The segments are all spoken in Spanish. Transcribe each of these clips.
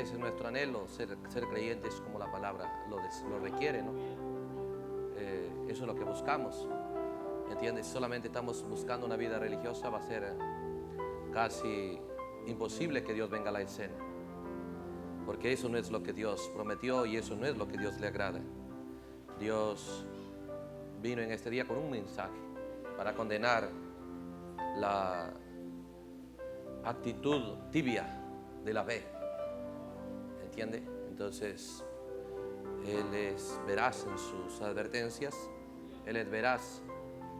ese es nuestro anhelo, ser creyentes como la palabra lo requiere, ¿no? Eso es lo que buscamos, ¿entiendes? Si solamente estamos buscando una vida religiosa, va a ser casi imposible que Dios venga a la escena, porque eso no es lo que Dios prometió y eso no es lo que Dios le agrada. Dios vino en este día con un mensaje para condenar la actitud tibia de la fe, ¿entiende? Entonces Él es veraz en sus advertencias, Él es veraz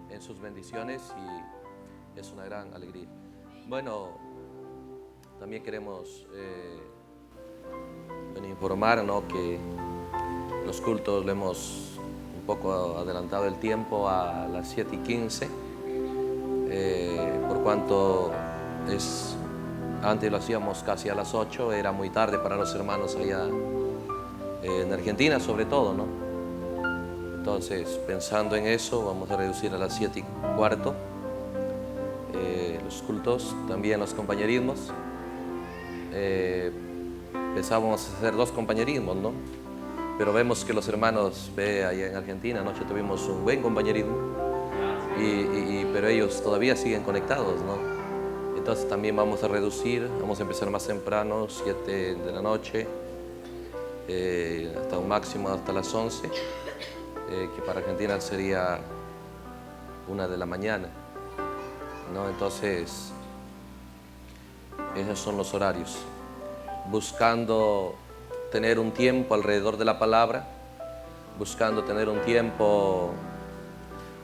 en sus bendiciones y es una gran alegría. Bueno, también queremos informar, ¿no?, que los cultos lo hemos un poco adelantado el tiempo a las 7:15, por cuanto antes lo hacíamos casi a las 8, era muy tarde para los hermanos allá en Argentina sobre todo, ¿no? Entonces, pensando en eso, vamos a reducir a las 7:15 los cultos, también los compañerismos. Pensábamos hacer 2 compañerismos, ¿no? Pero vemos que los hermanos allá en Argentina, anoche tuvimos un buen compañerismo, pero ellos todavía siguen conectados, ¿no? Entonces también vamos a reducir, vamos a empezar más temprano, 7 de la noche, hasta un máximo hasta las 11, que para Argentina sería 1 de la mañana, ¿no? Entonces, esos son los horarios, buscando tener un tiempo alrededor de la palabra, buscando tener un tiempo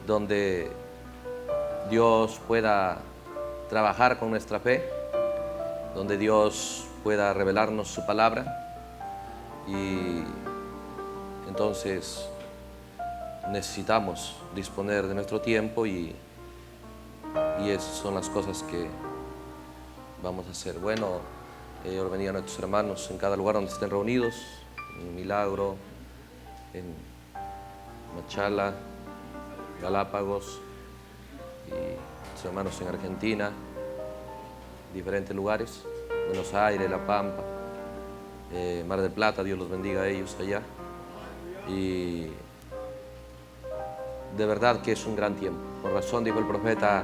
donde Dios pueda trabajar con nuestra fe, donde Dios pueda revelarnos su palabra. Y entonces necesitamos disponer de nuestro tiempo y esas son las cosas que vamos a hacer. Bueno, bendiga a nuestros hermanos en cada lugar donde estén reunidos, en Milagro, en Machala, Galápagos, y nuestros hermanos en Argentina, diferentes lugares, Buenos Aires, La Pampa, Mar del Plata. Dios los bendiga a ellos allá. Y de verdad que es un gran tiempo. Por razón dijo el profeta,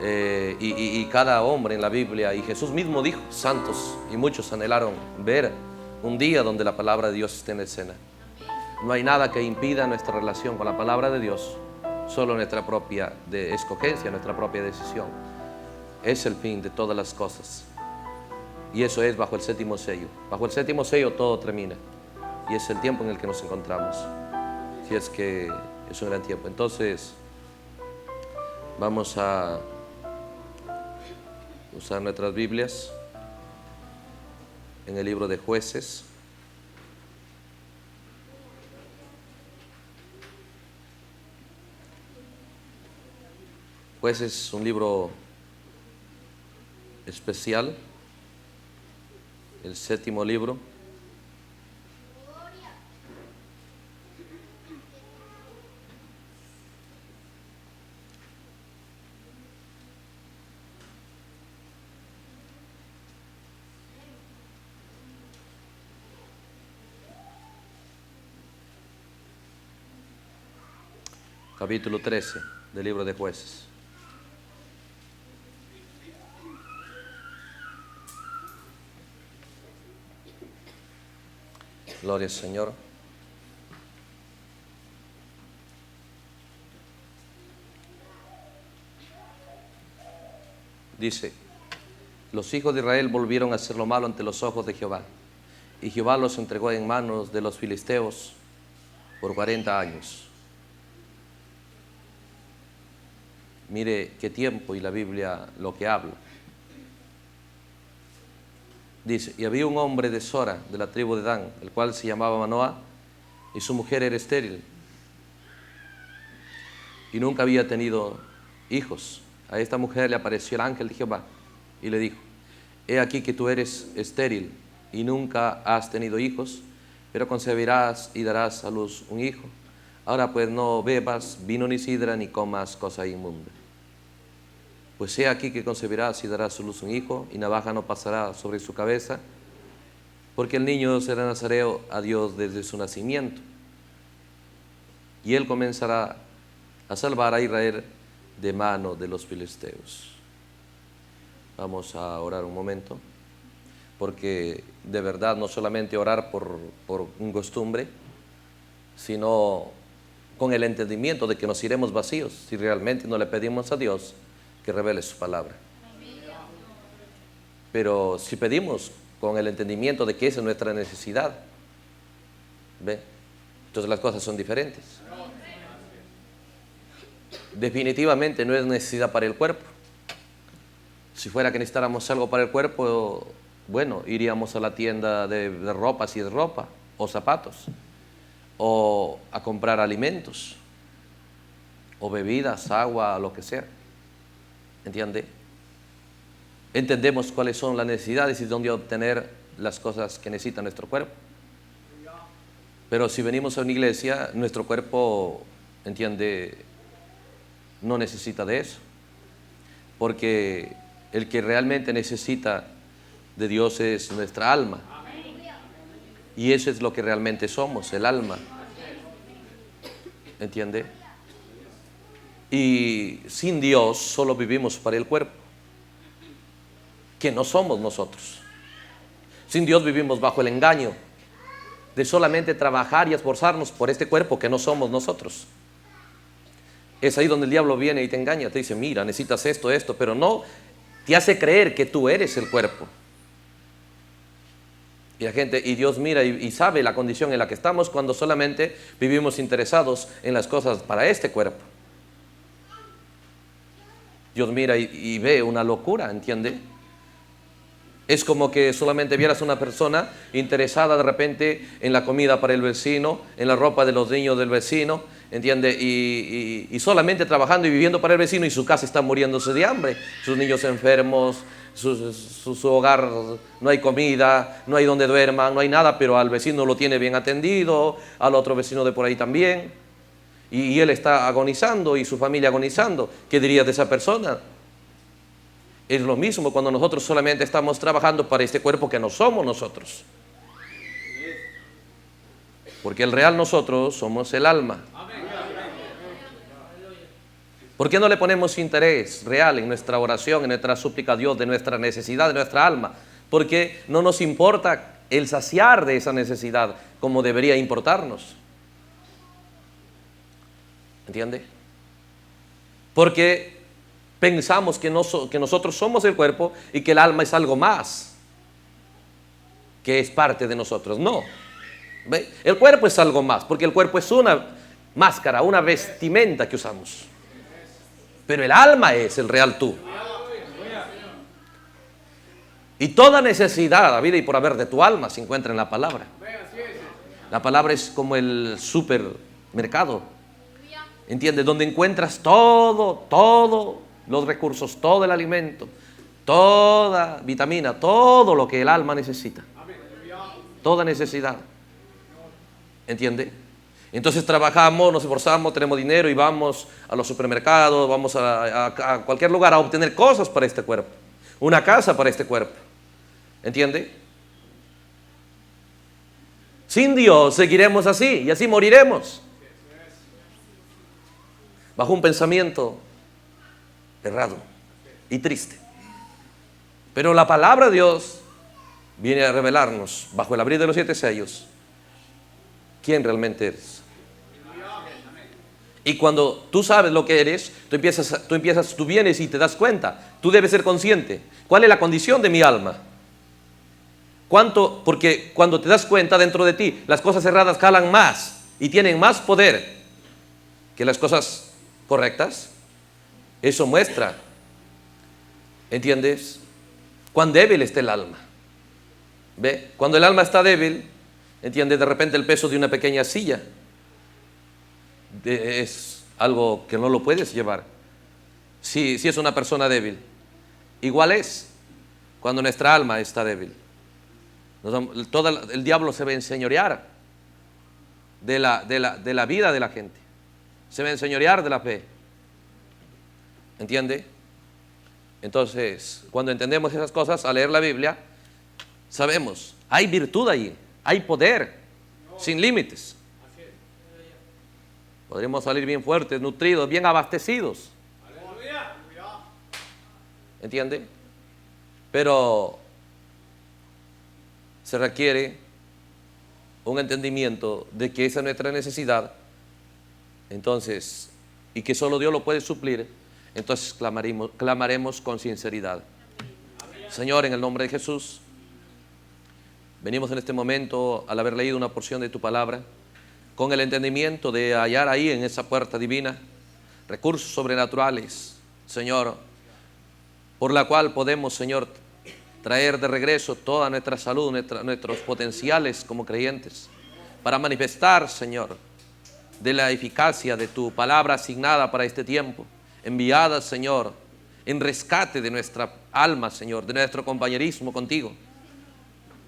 y cada hombre en la Biblia, y Jesús mismo dijo, santos, y muchos anhelaron ver un día donde la palabra de Dios esté en escena. No hay nada que impida nuestra relación con la palabra de Dios, solo nuestra propia escogencia, nuestra propia decisión. Es el fin de todas las cosas. Y eso es bajo el 7º sello. Bajo el 7º sello todo termina. Y es el tiempo en el que nos encontramos. Si es que es un gran tiempo. Entonces, vamos a usar nuestras Biblias en el libro de Jueces. Jueces es un libro especial, el 7º libro. Capítulo 13 del libro de Jueces. Gloria al Señor. Dice, los hijos de Israel volvieron a hacer lo malo ante los ojos de Jehová, y Jehová los entregó en manos de los filisteos por 40 años. Mire qué tiempo, y la Biblia lo que habla. Dice, y había un hombre de Sora, de la tribu de Dan, el cual se llamaba Manoah, y su mujer era estéril, y nunca había tenido hijos. A esta mujer le apareció el ángel de Jehová, y le dijo, he aquí que tú eres estéril, y nunca has tenido hijos, pero concebirás y darás a luz un hijo. Ahora pues no bebas vino ni sidra, ni comas cosa inmunda. Pues he aquí que concebirás y darás a luz un hijo, y navaja no pasará sobre su cabeza, Porque el niño será nazareo a Dios desde su nacimiento. Y él comenzará a salvar a Israel de mano de los filisteos. Vamos a orar un momento, porque de verdad no solamente orar por un costumbre, sino con el entendimiento de que nos iremos vacíos si realmente no le pedimos a Dios que revele su palabra. Pero si pedimos con el entendimiento de que esa es nuestra necesidad, ¿ve? Entonces las cosas son diferentes. Definitivamente no es necesidad para el cuerpo. Si fuera que necesitáramos algo para el cuerpo, bueno, iríamos a la tienda de ropa, si es ropa, o zapatos, o a comprar alimentos, o bebidas, agua, lo que sea. ¿Entiende? Entendemos cuáles son las necesidades y dónde obtener las cosas que necesita nuestro cuerpo. Pero si venimos a una iglesia, nuestro cuerpo, entiende, no necesita de eso. Porque el que realmente necesita de Dios es nuestra alma. Y eso es lo que realmente somos, el alma. ¿Entiende? Y sin Dios solo vivimos para el cuerpo, que no somos nosotros. Sin Dios vivimos bajo el engaño de solamente trabajar y esforzarnos por este cuerpo que no somos nosotros. Es ahí donde el diablo viene y te engaña, te dice, mira, necesitas esto, pero no te hace creer que tú eres el cuerpo. Y la gente, y Dios mira y sabe la condición en la que estamos cuando solamente vivimos interesados en las cosas para este cuerpo. Dios mira y ve una locura, ¿entiende? Es como que solamente vieras una persona interesada de repente en la comida para el vecino, en la ropa de los niños del vecino, ¿entiende? Y solamente trabajando y viviendo para el vecino, y su casa está muriéndose de hambre, sus niños enfermos, su hogar no hay comida, no hay donde duerman, no hay nada, pero al vecino lo tiene bien atendido, al otro vecino de por ahí también, y él está agonizando y su familia agonizando. ¿Qué dirías de esa persona? Es lo mismo cuando nosotros solamente estamos trabajando para este cuerpo que no somos nosotros. Porque el real nosotros somos el alma. ¿Por qué no le ponemos interés real en nuestra oración, en nuestra súplica a Dios, de nuestra necesidad, de nuestra alma? Porque no nos importa el saciar de esa necesidad como debería importarnos. ¿Entiende? Porque pensamos que nosotros somos el cuerpo y que el alma es algo más, que es parte de nosotros. No. ¿Ve? El cuerpo es algo más, porque el cuerpo es una máscara, una vestimenta que usamos. Pero el alma es el real tú. Y toda necesidad, la vida y por haber de tu alma se encuentra en la palabra. La palabra es como el supermercado. ¿Entiendes? Donde encuentras todo los recursos, todo el alimento, toda vitamina, todo lo que el alma necesita. Toda necesidad. ¿Entiende? Entonces trabajamos, nos esforzamos, tenemos dinero y vamos a los supermercados, vamos a cualquier lugar a obtener cosas para este cuerpo. Una casa para este cuerpo. ¿Entiende? Sin Dios seguiremos así y así moriremos. Bajo un pensamiento errado y triste. Pero la palabra de Dios viene a revelarnos, bajo el abrir de los 7 sellos, quién realmente eres. Y cuando tú sabes lo que eres, tú vienes y te das cuenta. Tú debes ser consciente. ¿Cuál es la condición de mi alma? Porque cuando te das cuenta dentro de ti, las cosas erradas calan más y tienen más poder que las cosas correctas. Eso muestra, ¿entiendes?, cuán débil está el alma. ¿Ve? Cuando el alma está débil, ¿entiendes? De repente el peso de una pequeña silla es algo que no lo puedes llevar. Si es una persona débil. Igual es cuando nuestra alma está débil. El diablo se va a enseñorear de la vida de la gente. Se va a enseñorear de la fe. ¿Entiende? Entonces, cuando entendemos esas cosas, al leer la Biblia, sabemos, hay virtud ahí, hay poder, sin límites. Podremos salir bien fuertes, nutridos, bien abastecidos. ¿Entiende? Pero se requiere un entendimiento de que esa es nuestra necesidad, entonces, y que solo Dios lo puede suplir. Entonces clamaremos con sinceridad. Señor, en el nombre de Jesús, venimos en este momento al haber leído una porción de tu palabra, con el entendimiento de hallar ahí en esa puerta divina recursos sobrenaturales, Señor, por la cual podemos, Señor, traer de regreso toda nuestra salud, nuestros potenciales como creyentes, para manifestar, Señor, de la eficacia de tu palabra asignada para este tiempo, enviada, Señor, en rescate de nuestra alma, Señor, de nuestro compañerismo contigo.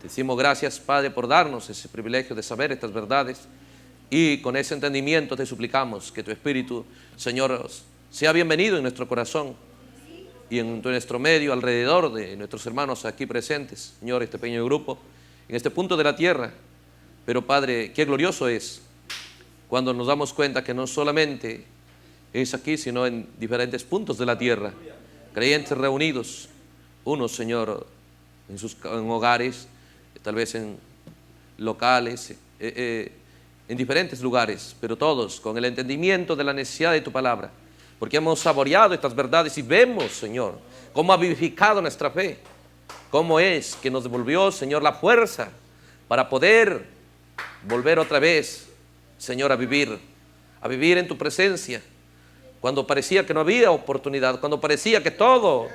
Te decimos gracias, Padre, por darnos ese privilegio de saber estas verdades, y con ese entendimiento te suplicamos que tu Espíritu, Señor, sea bienvenido en nuestro corazón y en nuestro medio, alrededor de nuestros hermanos aquí presentes, Señor, este pequeño grupo, en este punto de la tierra. Pero, Padre, qué glorioso es cuando nos damos cuenta que no solamente es aquí, sino en diferentes puntos de la tierra, creyentes reunidos, unos, Señor, en hogares, tal vez en locales, en diferentes lugares, pero todos con el entendimiento de la necesidad de tu palabra, porque hemos saboreado estas verdades y vemos, Señor, cómo ha vivificado nuestra fe, cómo es que nos devolvió, Señor, la fuerza para poder volver otra vez, Señor, a vivir en tu presencia, cuando parecía que no había oportunidad, cuando parecía que todo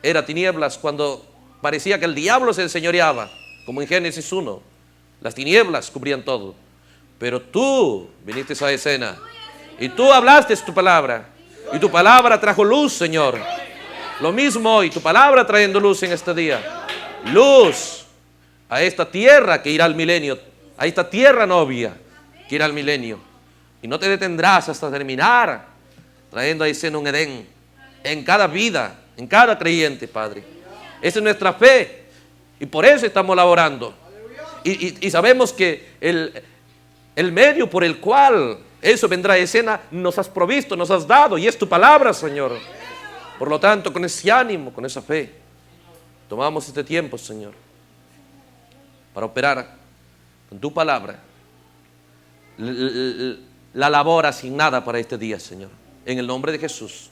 era tinieblas, cuando parecía que el diablo se enseñoreaba, como en Génesis 1, las tinieblas cubrían todo, pero tú viniste a esa escena y tú hablaste tu palabra, y tu palabra trajo luz, Señor. Lo mismo hoy, tu palabra trayendo luz en este día, luz a esta tierra que irá al milenio, a esta tierra novia que irá al milenio, y no te detendrás hasta terminar trayendo a escena un Edén en cada vida, en cada creyente, Padre. Esa es nuestra fe, y por eso estamos laborando, y sabemos que el medio por el cual eso vendrá a escena nos has provisto, nos has dado, y es tu palabra, Señor. Por lo tanto, con ese ánimo, con esa fe, tomamos este tiempo, Señor, para operar con tu palabra la labor asignada para este día, Señor. En el nombre de Jesús,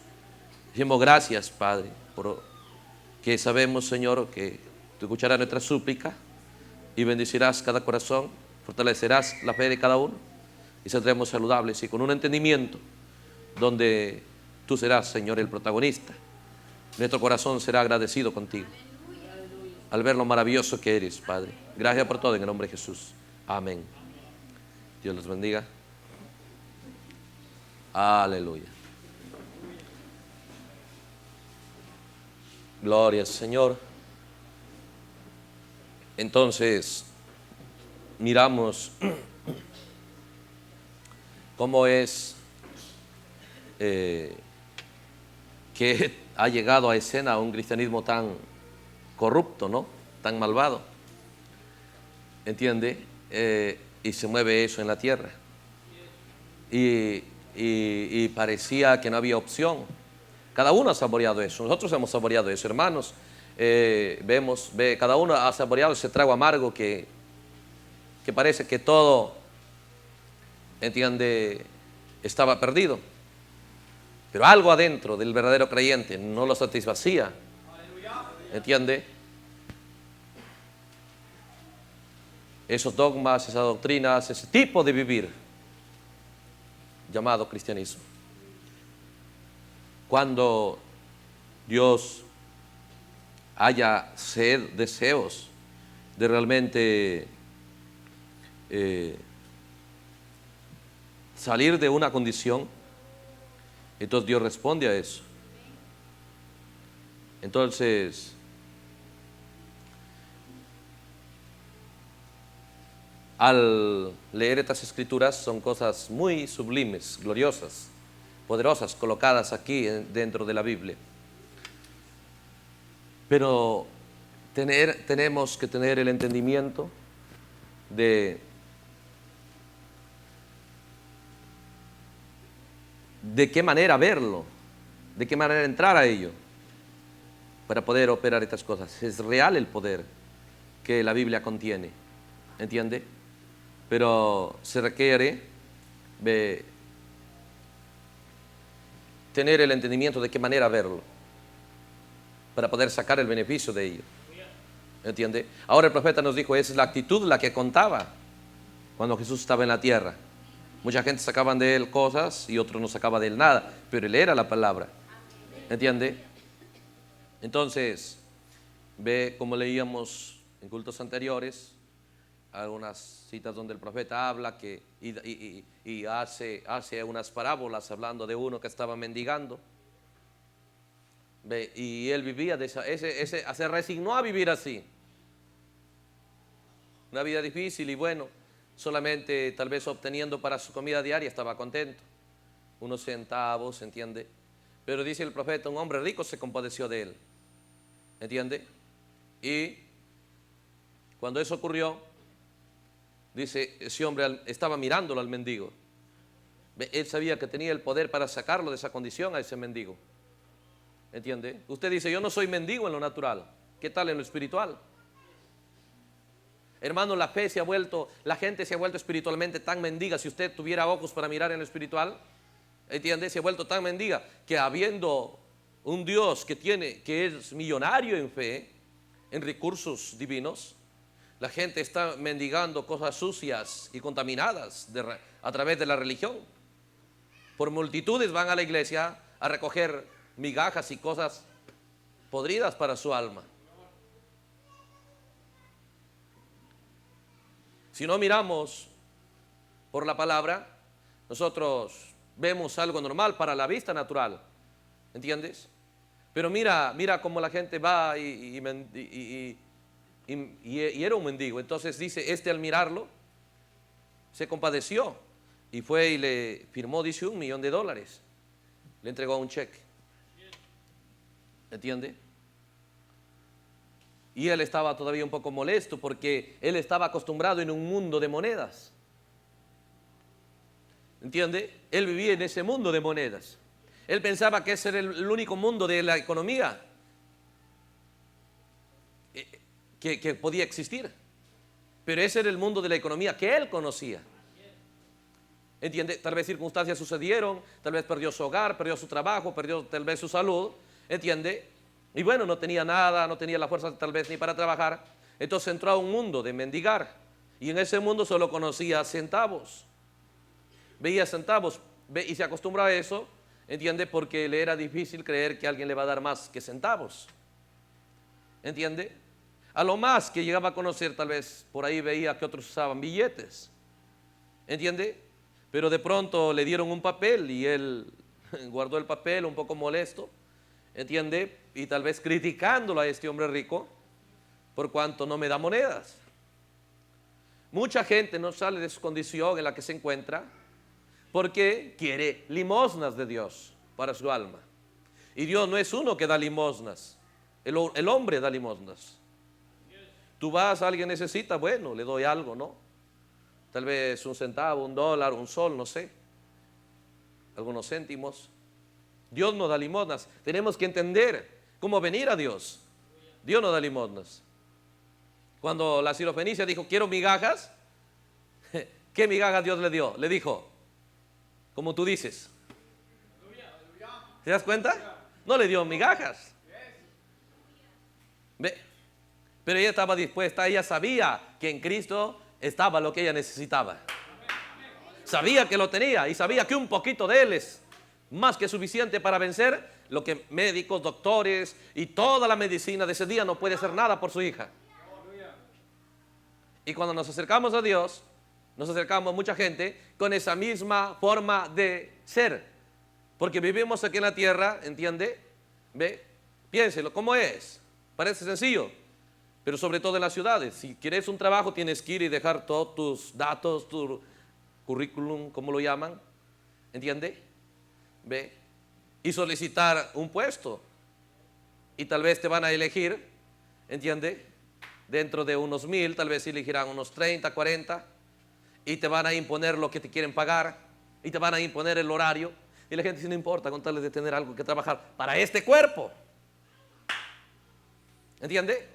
decimos gracias, Padre, porque sabemos, Señor, que tú escucharás nuestra súplica y bendecirás cada corazón, fortalecerás la fe de cada uno, y saldremos saludables y con un entendimiento donde tú serás, Señor, el protagonista. Nuestro corazón será agradecido contigo al ver lo maravilloso que eres, Padre. Gracias por todo en el nombre de Jesús. Amén. Dios los bendiga. Aleluya. Gloria al Señor. Entonces, miramos cómo es que ha llegado a escena un cristianismo tan corrupto, ¿no? Tan malvado. ¿Entiende? Y se mueve eso en la tierra. Y parecía que no había opción. Cada uno ha saboreado eso. Nosotros hemos saboreado eso, hermanos. Cada uno ha saboreado ese trago amargo que parece que todo, entiende, estaba perdido. Pero algo adentro del verdadero creyente no lo satisfacía. ¿Entiende? Esos dogmas, esas doctrinas, ese tipo de vivir llamado cristianismo. Cuando Dios haya sed, deseos de realmente salir de una condición, entonces Dios responde a eso. Entonces, al leer estas escrituras, son cosas muy sublimes, gloriosas, poderosas, colocadas aquí dentro de la Biblia. Pero tenemos que tener el entendimiento de qué manera verlo, de qué manera entrar a ello, para poder operar estas cosas. Es real el poder que la Biblia contiene, ¿entiende? Pero se requiere tener el entendimiento de qué manera verlo, para poder sacar el beneficio de ello, ¿entiende? Ahora el profeta nos dijo, esa es la actitud la que contaba cuando Jesús estaba en la tierra. Mucha gente sacaban de él cosas y otros no sacaban de él nada, pero él era la palabra, ¿entiende? Entonces, ve como leíamos en cultos anteriores, algunas citas donde el profeta habla y hace unas parábolas hablando de uno que estaba mendigando. Ve, y él vivía se resignó a vivir así. Una vida difícil y bueno, solamente tal vez obteniendo para su comida diaria estaba contento. Unos centavos, ¿entiende? Pero dice el profeta, un hombre rico se compadeció de él, ¿entiende? Y cuando eso ocurrió, dice, ese hombre estaba mirándolo al mendigo. Él sabía que tenía el poder para sacarlo de esa condición a ese mendigo, ¿entiende? Usted dice, yo no soy mendigo en lo natural, ¿qué tal en lo espiritual? Hermano, la gente se ha vuelto espiritualmente tan mendiga. Si usted tuviera ojos para mirar en lo espiritual, ¿entiende? Se ha vuelto tan mendiga que habiendo un Dios que es millonario en fe, en recursos divinos, la gente está mendigando cosas sucias y contaminadas a través de la religión. Por multitudes van a la iglesia a recoger migajas y cosas podridas para su alma. Si no miramos por la palabra, nosotros vemos algo normal para la vista natural, ¿entiendes? Pero mira cómo la gente va y era un mendigo. Entonces dice, al mirarlo, se compadeció y fue y le firmó, dice, $1 millón. Le entregó un cheque, ¿entiende? Y él estaba todavía un poco molesto porque él estaba acostumbrado en un mundo de monedas, ¿entiende? Él vivía en ese mundo de monedas. Él pensaba que ese era el único mundo de la economía que podía existir. Pero ese era el mundo de la economía que él conocía, ¿entiende? Tal vez circunstancias sucedieron, tal vez perdió su hogar, perdió su trabajo, perdió tal vez su salud, ¿entiende? Y bueno, no tenía nada, no tenía la fuerza tal vez ni para trabajar. Entonces entró a un mundo de mendigar. Y en ese mundo solo conocía centavos. Veía centavos y se acostumbró a eso, ¿entiende? Porque le era difícil creer que alguien le va a dar más que centavos, ¿entiende? A lo más que llegaba a conocer, tal vez por ahí veía que otros usaban billetes, ¿entiende? Pero de pronto le dieron un papel y él guardó el papel un poco molesto, ¿entiende? Y tal vez criticándolo a este hombre rico por cuanto no me da monedas. Mucha gente no sale de su condición en la que se encuentra porque quiere limosnas de Dios para su alma. Y Dios no es uno que da limosnas, el hombre da limosnas. Tú vas, alguien necesita, bueno, le doy algo, ¿no? Tal vez un centavo, $1, un sol, no sé, algunos céntimos. Dios no da limosnas. Tenemos que entender cómo venir a Dios. Dios no da limosnas. Cuando la sirofenicia dijo, quiero migajas, ¿qué migajas Dios le dio? Le dijo, como tú dices. ¿Te das cuenta? No le dio migajas. ¿Ve? Pero ella estaba dispuesta, ella sabía que en Cristo estaba lo que ella necesitaba. Sabía que lo tenía y sabía que un poquito de Él es más que suficiente para vencer lo que médicos, doctores y toda la medicina de ese día no puede hacer nada por su hija. Y cuando nos acercamos a Dios, nos acercamos a mucha gente con esa misma forma de ser. Porque vivimos aquí en la tierra, ¿entiende? ¿Ve? Piénselo, ¿cómo es? Parece sencillo, pero sobre todo en las ciudades. Si quieres un trabajo, tienes que ir y dejar todos tus datos, tu currículum, ¿cómo lo llaman? ¿Entiende? ¿Ve? Y solicitar un puesto. Y tal vez te van a elegir ¿entiende? Dentro de unos 1000, tal vez elegirán unos 30, 40, y te van a imponer lo que te quieren pagar, y te van a imponer el horario, y la gente dice, no importa, con tal de tener algo que trabajar para este cuerpo. ¿Entiende?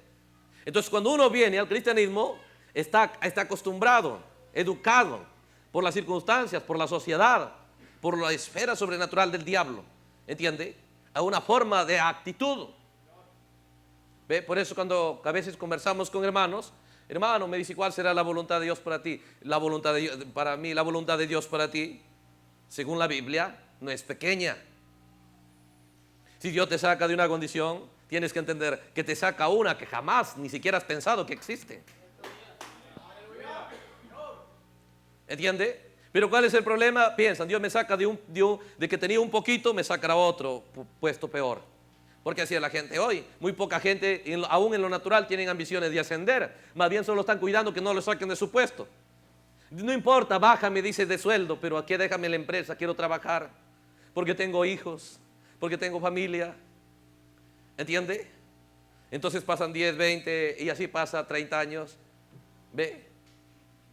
Entonces, cuando uno viene al cristianismo, está acostumbrado, educado por las circunstancias, por la sociedad, por la esfera sobrenatural del diablo, ¿entiende? A una forma de actitud. ¿Ve? Por eso cuando a veces conversamos con hermanos, hermano, me dice, ¿cuál será la voluntad de Dios para ti? La voluntad de Dios, para mí, la voluntad de Dios para ti, según la Biblia, no es pequeña. Si Dios te saca de una condición, tienes que entender que te saca una que jamás ni siquiera has pensado que existe. ¿Entiende? Pero ¿cuál es el problema? Piensan, Dios me saca de que tenía un poquito, me sacará otro puesto peor. Porque así es la gente hoy. Muy poca gente, aún en lo natural, tienen ambiciones de ascender. Más bien solo están cuidando que no lo saquen de su puesto. No importa, bájame, dice, de sueldo, pero aquí déjame la empresa, quiero trabajar. Porque tengo hijos, porque tengo familia. ¿Entiende? Entonces pasan 10, 20 y así pasa 30 años. ¿Ve?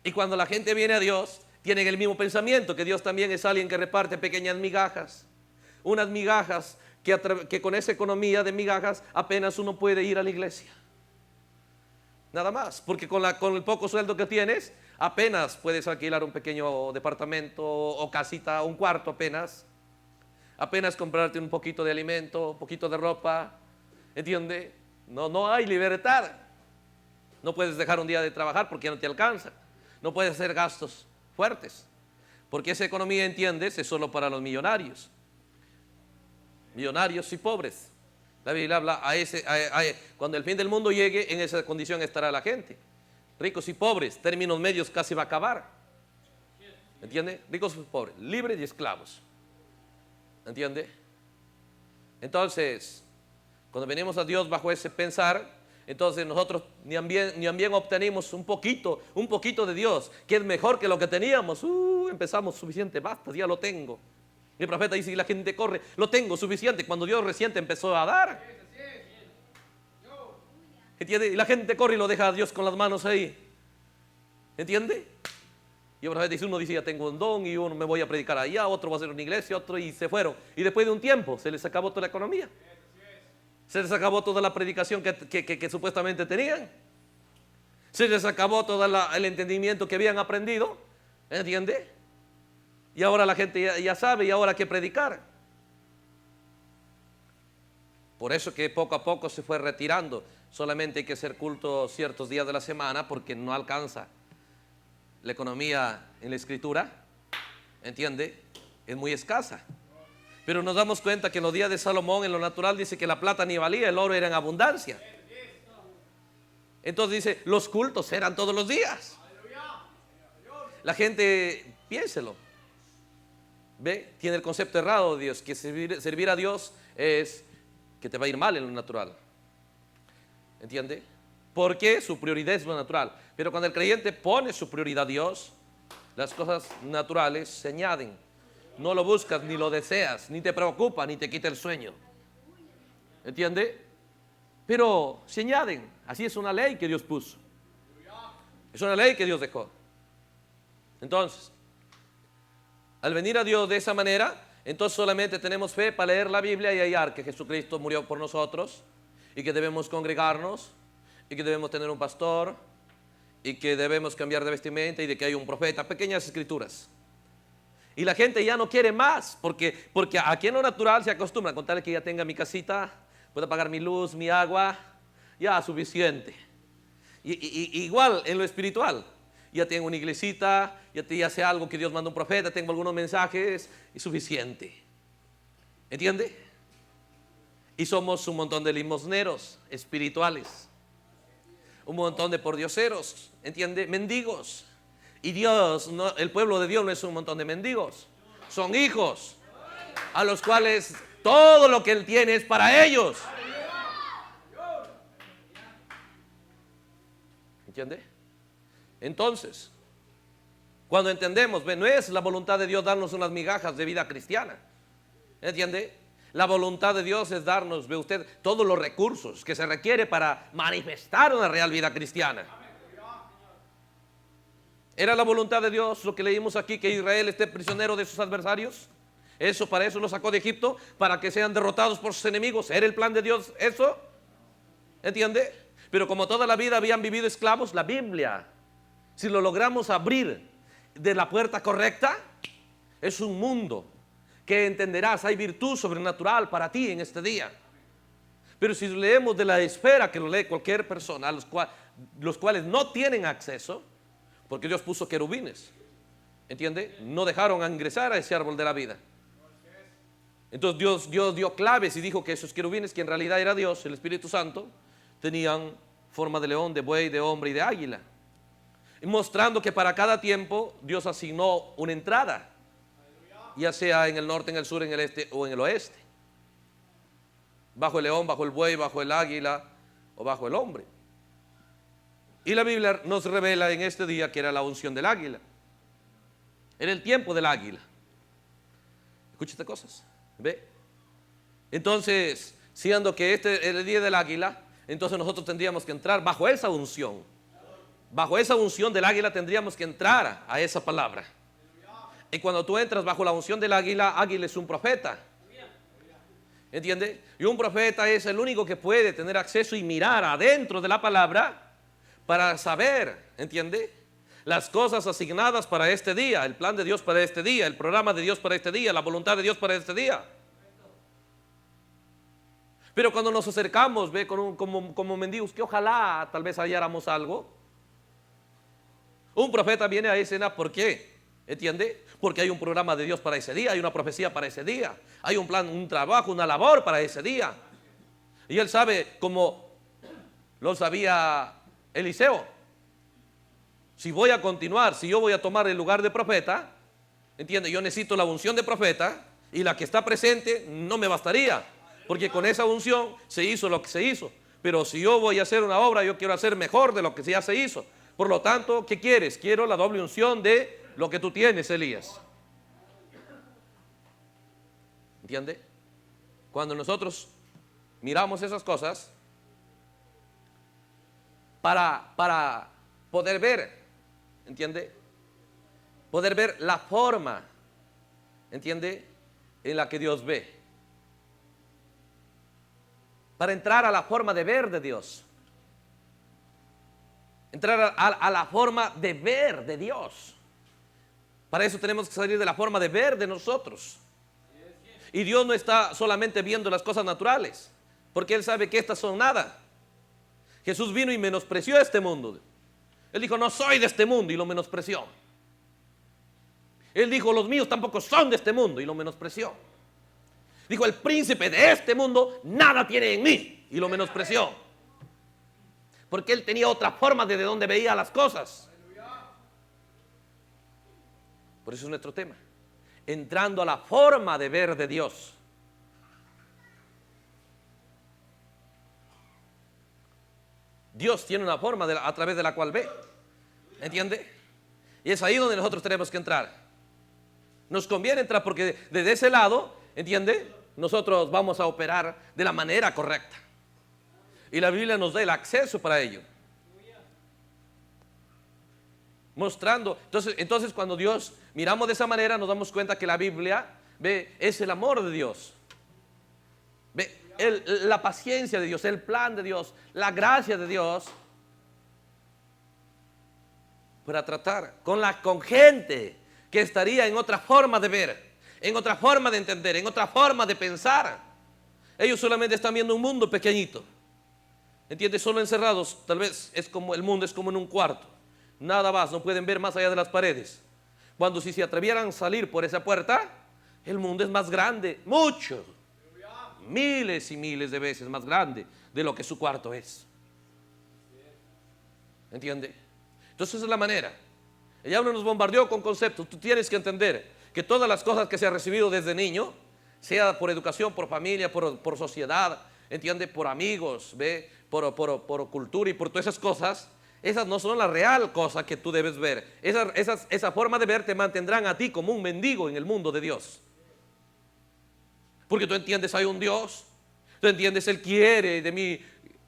Y cuando la gente viene a Dios, tienen el mismo pensamiento, que Dios también es alguien que reparte pequeñas migajas. Unas migajas que con esa economía de migajas apenas uno puede ir a la iglesia. Nada más, porque con el poco sueldo que tienes, apenas puedes alquilar un pequeño departamento o casita, un cuarto apenas. Apenas comprarte un poquito de alimento, un poquito de ropa. ¿Entiende? No hay libertad. No puedes dejar un día de trabajar porque ya no te alcanza. No puedes hacer gastos fuertes. Porque esa economía, entiendes, es solo para los millonarios. Millonarios y pobres. La Biblia habla cuando el fin del mundo llegue, en esa condición estará la gente. Ricos y pobres, términos medios casi va a acabar. ¿Entiende? Ricos y pobres, libres y esclavos. ¿Entiende? Entonces, cuando venimos a Dios bajo ese pensar, entonces nosotros ni bien obtenemos un poquito de Dios, que es mejor que lo que teníamos. Empezamos suficiente, basta, ya lo tengo. El profeta dice que la gente corre, lo tengo suficiente, cuando Dios recién te empezó a dar. ¿Entiende? Y la gente corre y lo deja a Dios con las manos ahí. ¿Entiende? Y el profeta dice, uno dice, ya tengo un don, y uno me voy a predicar allá, otro va a hacer una iglesia, otro, y se fueron. Y después de un tiempo se les acabó toda la economía. Se les acabó toda la predicación que supuestamente tenían. Se les acabó todo el entendimiento que habían aprendido. ¿Entiende? Y ahora la gente ya sabe, y ahora hay que predicar. Por eso que poco a poco se fue retirando. Solamente hay que hacer culto ciertos días de la semana porque no alcanza. La economía en la escritura, ¿entiende? Es muy escasa. Pero nos damos cuenta que en los días de Salomón, en lo natural, dice que la plata ni valía, el oro era en abundancia. Entonces dice, los cultos eran todos los días. La gente, piénselo, ¿ve? Tiene el concepto errado de Dios, que servir a Dios es que te va a ir mal en lo natural. ¿Entiende? Porque su prioridad es lo natural. Pero cuando el creyente pone su prioridad a Dios, las cosas naturales se añaden. No lo buscas, ni lo deseas, ni te preocupa, ni te quita el sueño. ¿Entiende? Pero se añaden. Así es una ley que Dios puso. Es una ley que Dios dejó. Entonces, al venir a Dios de esa manera, entonces solamente tenemos fe para leer la Biblia y hallar que Jesucristo murió por nosotros, y que debemos congregarnos, y que debemos tener un pastor, y que debemos cambiar de vestimenta, y de que hay un profeta. Pequeñas escrituras. Y la gente ya no quiere más, porque aquí en lo natural se acostumbra a contarle que ya tenga mi casita, pueda pagar mi luz, mi agua, ya suficiente. Igual en lo espiritual, ya tengo una iglesita, ya sé algo que Dios manda un profeta, tengo algunos mensajes, y suficiente. ¿Entiende? Y somos un montón de limosneros espirituales, un montón de pordioseros, ¿entiende? Mendigos. Y Dios, el pueblo de Dios no es un montón de mendigos, son hijos a los cuales todo lo que Él tiene es para ellos. ¿Entiende? Entonces, cuando entendemos, no es la voluntad de Dios darnos unas migajas de vida cristiana. ¿Entiende? La voluntad de Dios es darnos, ve usted, todos los recursos que se requiere para manifestar una real vida cristiana. ¿Era la voluntad de Dios lo que leímos aquí, que Israel esté prisionero de sus adversarios? Eso, para eso lo sacó de Egipto, para que sean derrotados por sus enemigos. ¿Era el plan de Dios eso? ¿Entiende? Pero como toda la vida habían vivido esclavos, la Biblia, si lo logramos abrir de la puerta correcta, es un mundo que entenderás. Hay virtud sobrenatural para ti en este día. Pero si leemos de la esfera, que lo lee cualquier persona, los cuales no tienen acceso, porque Dios puso querubines, ¿entiende? No dejaron ingresar a ese árbol de la vida. Entonces Dios dio claves y dijo que esos querubines, que en realidad era Dios, el Espíritu Santo, tenían forma de león, de buey, de hombre y de águila, y mostrando que para cada tiempo Dios asignó una entrada, ya sea en el norte, en el sur, en el este o en el oeste, bajo el león, bajo el buey, bajo el águila o bajo el hombre. Y la Biblia nos revela en este día que era la unción del águila. Era el tiempo del águila. Escucha estas cosas, ¿ve? Entonces, siendo que este es el día del águila, entonces nosotros tendríamos que entrar bajo esa unción. Bajo esa unción del águila tendríamos que entrar a esa palabra. Y cuando tú entras bajo la unción del águila, águila es un profeta. ¿Entiende? Y un profeta es el único que puede tener acceso y mirar adentro de la palabra para saber, ¿entiende?, las cosas asignadas para este día, el plan de Dios para este día, el programa de Dios para este día, la voluntad de Dios para este día. Pero cuando nos acercamos, ve, como mendigos, que ojalá tal vez halláramos algo. Un profeta viene a escena, ¿por qué? ¿Entiende? Porque hay un programa de Dios para ese día, hay una profecía para ese día, hay un plan, un trabajo, una labor para ese día. Y él sabe, como lo sabía Eliseo, si voy a continuar, si yo voy a tomar el lugar de profeta, ¿entiende? Yo necesito la unción de profeta, y la que está presente no me bastaría, porque con esa unción se hizo lo que se hizo. Pero si yo voy a hacer una obra, yo quiero hacer mejor de lo que ya se hizo. Por lo tanto, ¿qué quieres? Quiero la doble unción de lo que tú tienes, Elías. ¿Entiende? Cuando nosotros miramos esas cosas, para poder ver, ¿entiende?, poder ver la forma, ¿entiende?, en la que Dios ve, para entrar a la forma de ver de Dios, entrar a la forma de ver de Dios. Para eso tenemos que salir de la forma de ver de nosotros. Y Dios no está solamente viendo las cosas naturales, porque Él sabe que estas son nada. Jesús vino y menospreció este mundo. Él dijo, no soy de este mundo, y lo menospreció. Él dijo, los míos tampoco son de este mundo, y lo menospreció. Dijo, el príncipe de este mundo nada tiene en mí, y lo menospreció. Porque él tenía otra forma de donde veía las cosas. Por eso es nuestro tema, entrando a la forma de ver de Dios. Dios tiene una forma a través de la cual ve, ¿entiende? Y es ahí donde nosotros tenemos que entrar. Nos conviene entrar porque desde ese lado, ¿entiende?, nosotros vamos a operar de la manera correcta. Y la Biblia nos da el acceso para ello. Mostrando, entonces cuando Dios miramos de esa manera, nos damos cuenta que la Biblia, ve, es el amor de Dios. Ve, la paciencia de Dios, el plan de Dios, la gracia de Dios para tratar con gente que estaría en otra forma de ver, en otra forma de entender, en otra forma de pensar. Ellos solamente están viendo un mundo pequeñito, ¿entiendes? Solo encerrados. Tal vez es como el mundo es como en un cuarto, nada más, no pueden ver más allá de las paredes. Cuando si se atrevieran a salir por esa puerta, el mundo es más grande, mucho, miles y miles de veces más grande de lo que su cuarto es. ¿Entiende? Entonces esa es la manera. Ella nos bombardeó con conceptos. Tú tienes que entender que todas las cosas que se ha recibido desde niño, sea por educación, por familia, por sociedad, ¿entiende?, por amigos, ¿ve?, por cultura y por todas esas cosas, esas no son la real cosa que tú debes ver. Esa forma de ver te mantendrán a ti como un mendigo en el mundo de Dios. Porque tú entiendes, hay un Dios. Tú entiendes, Él quiere de mí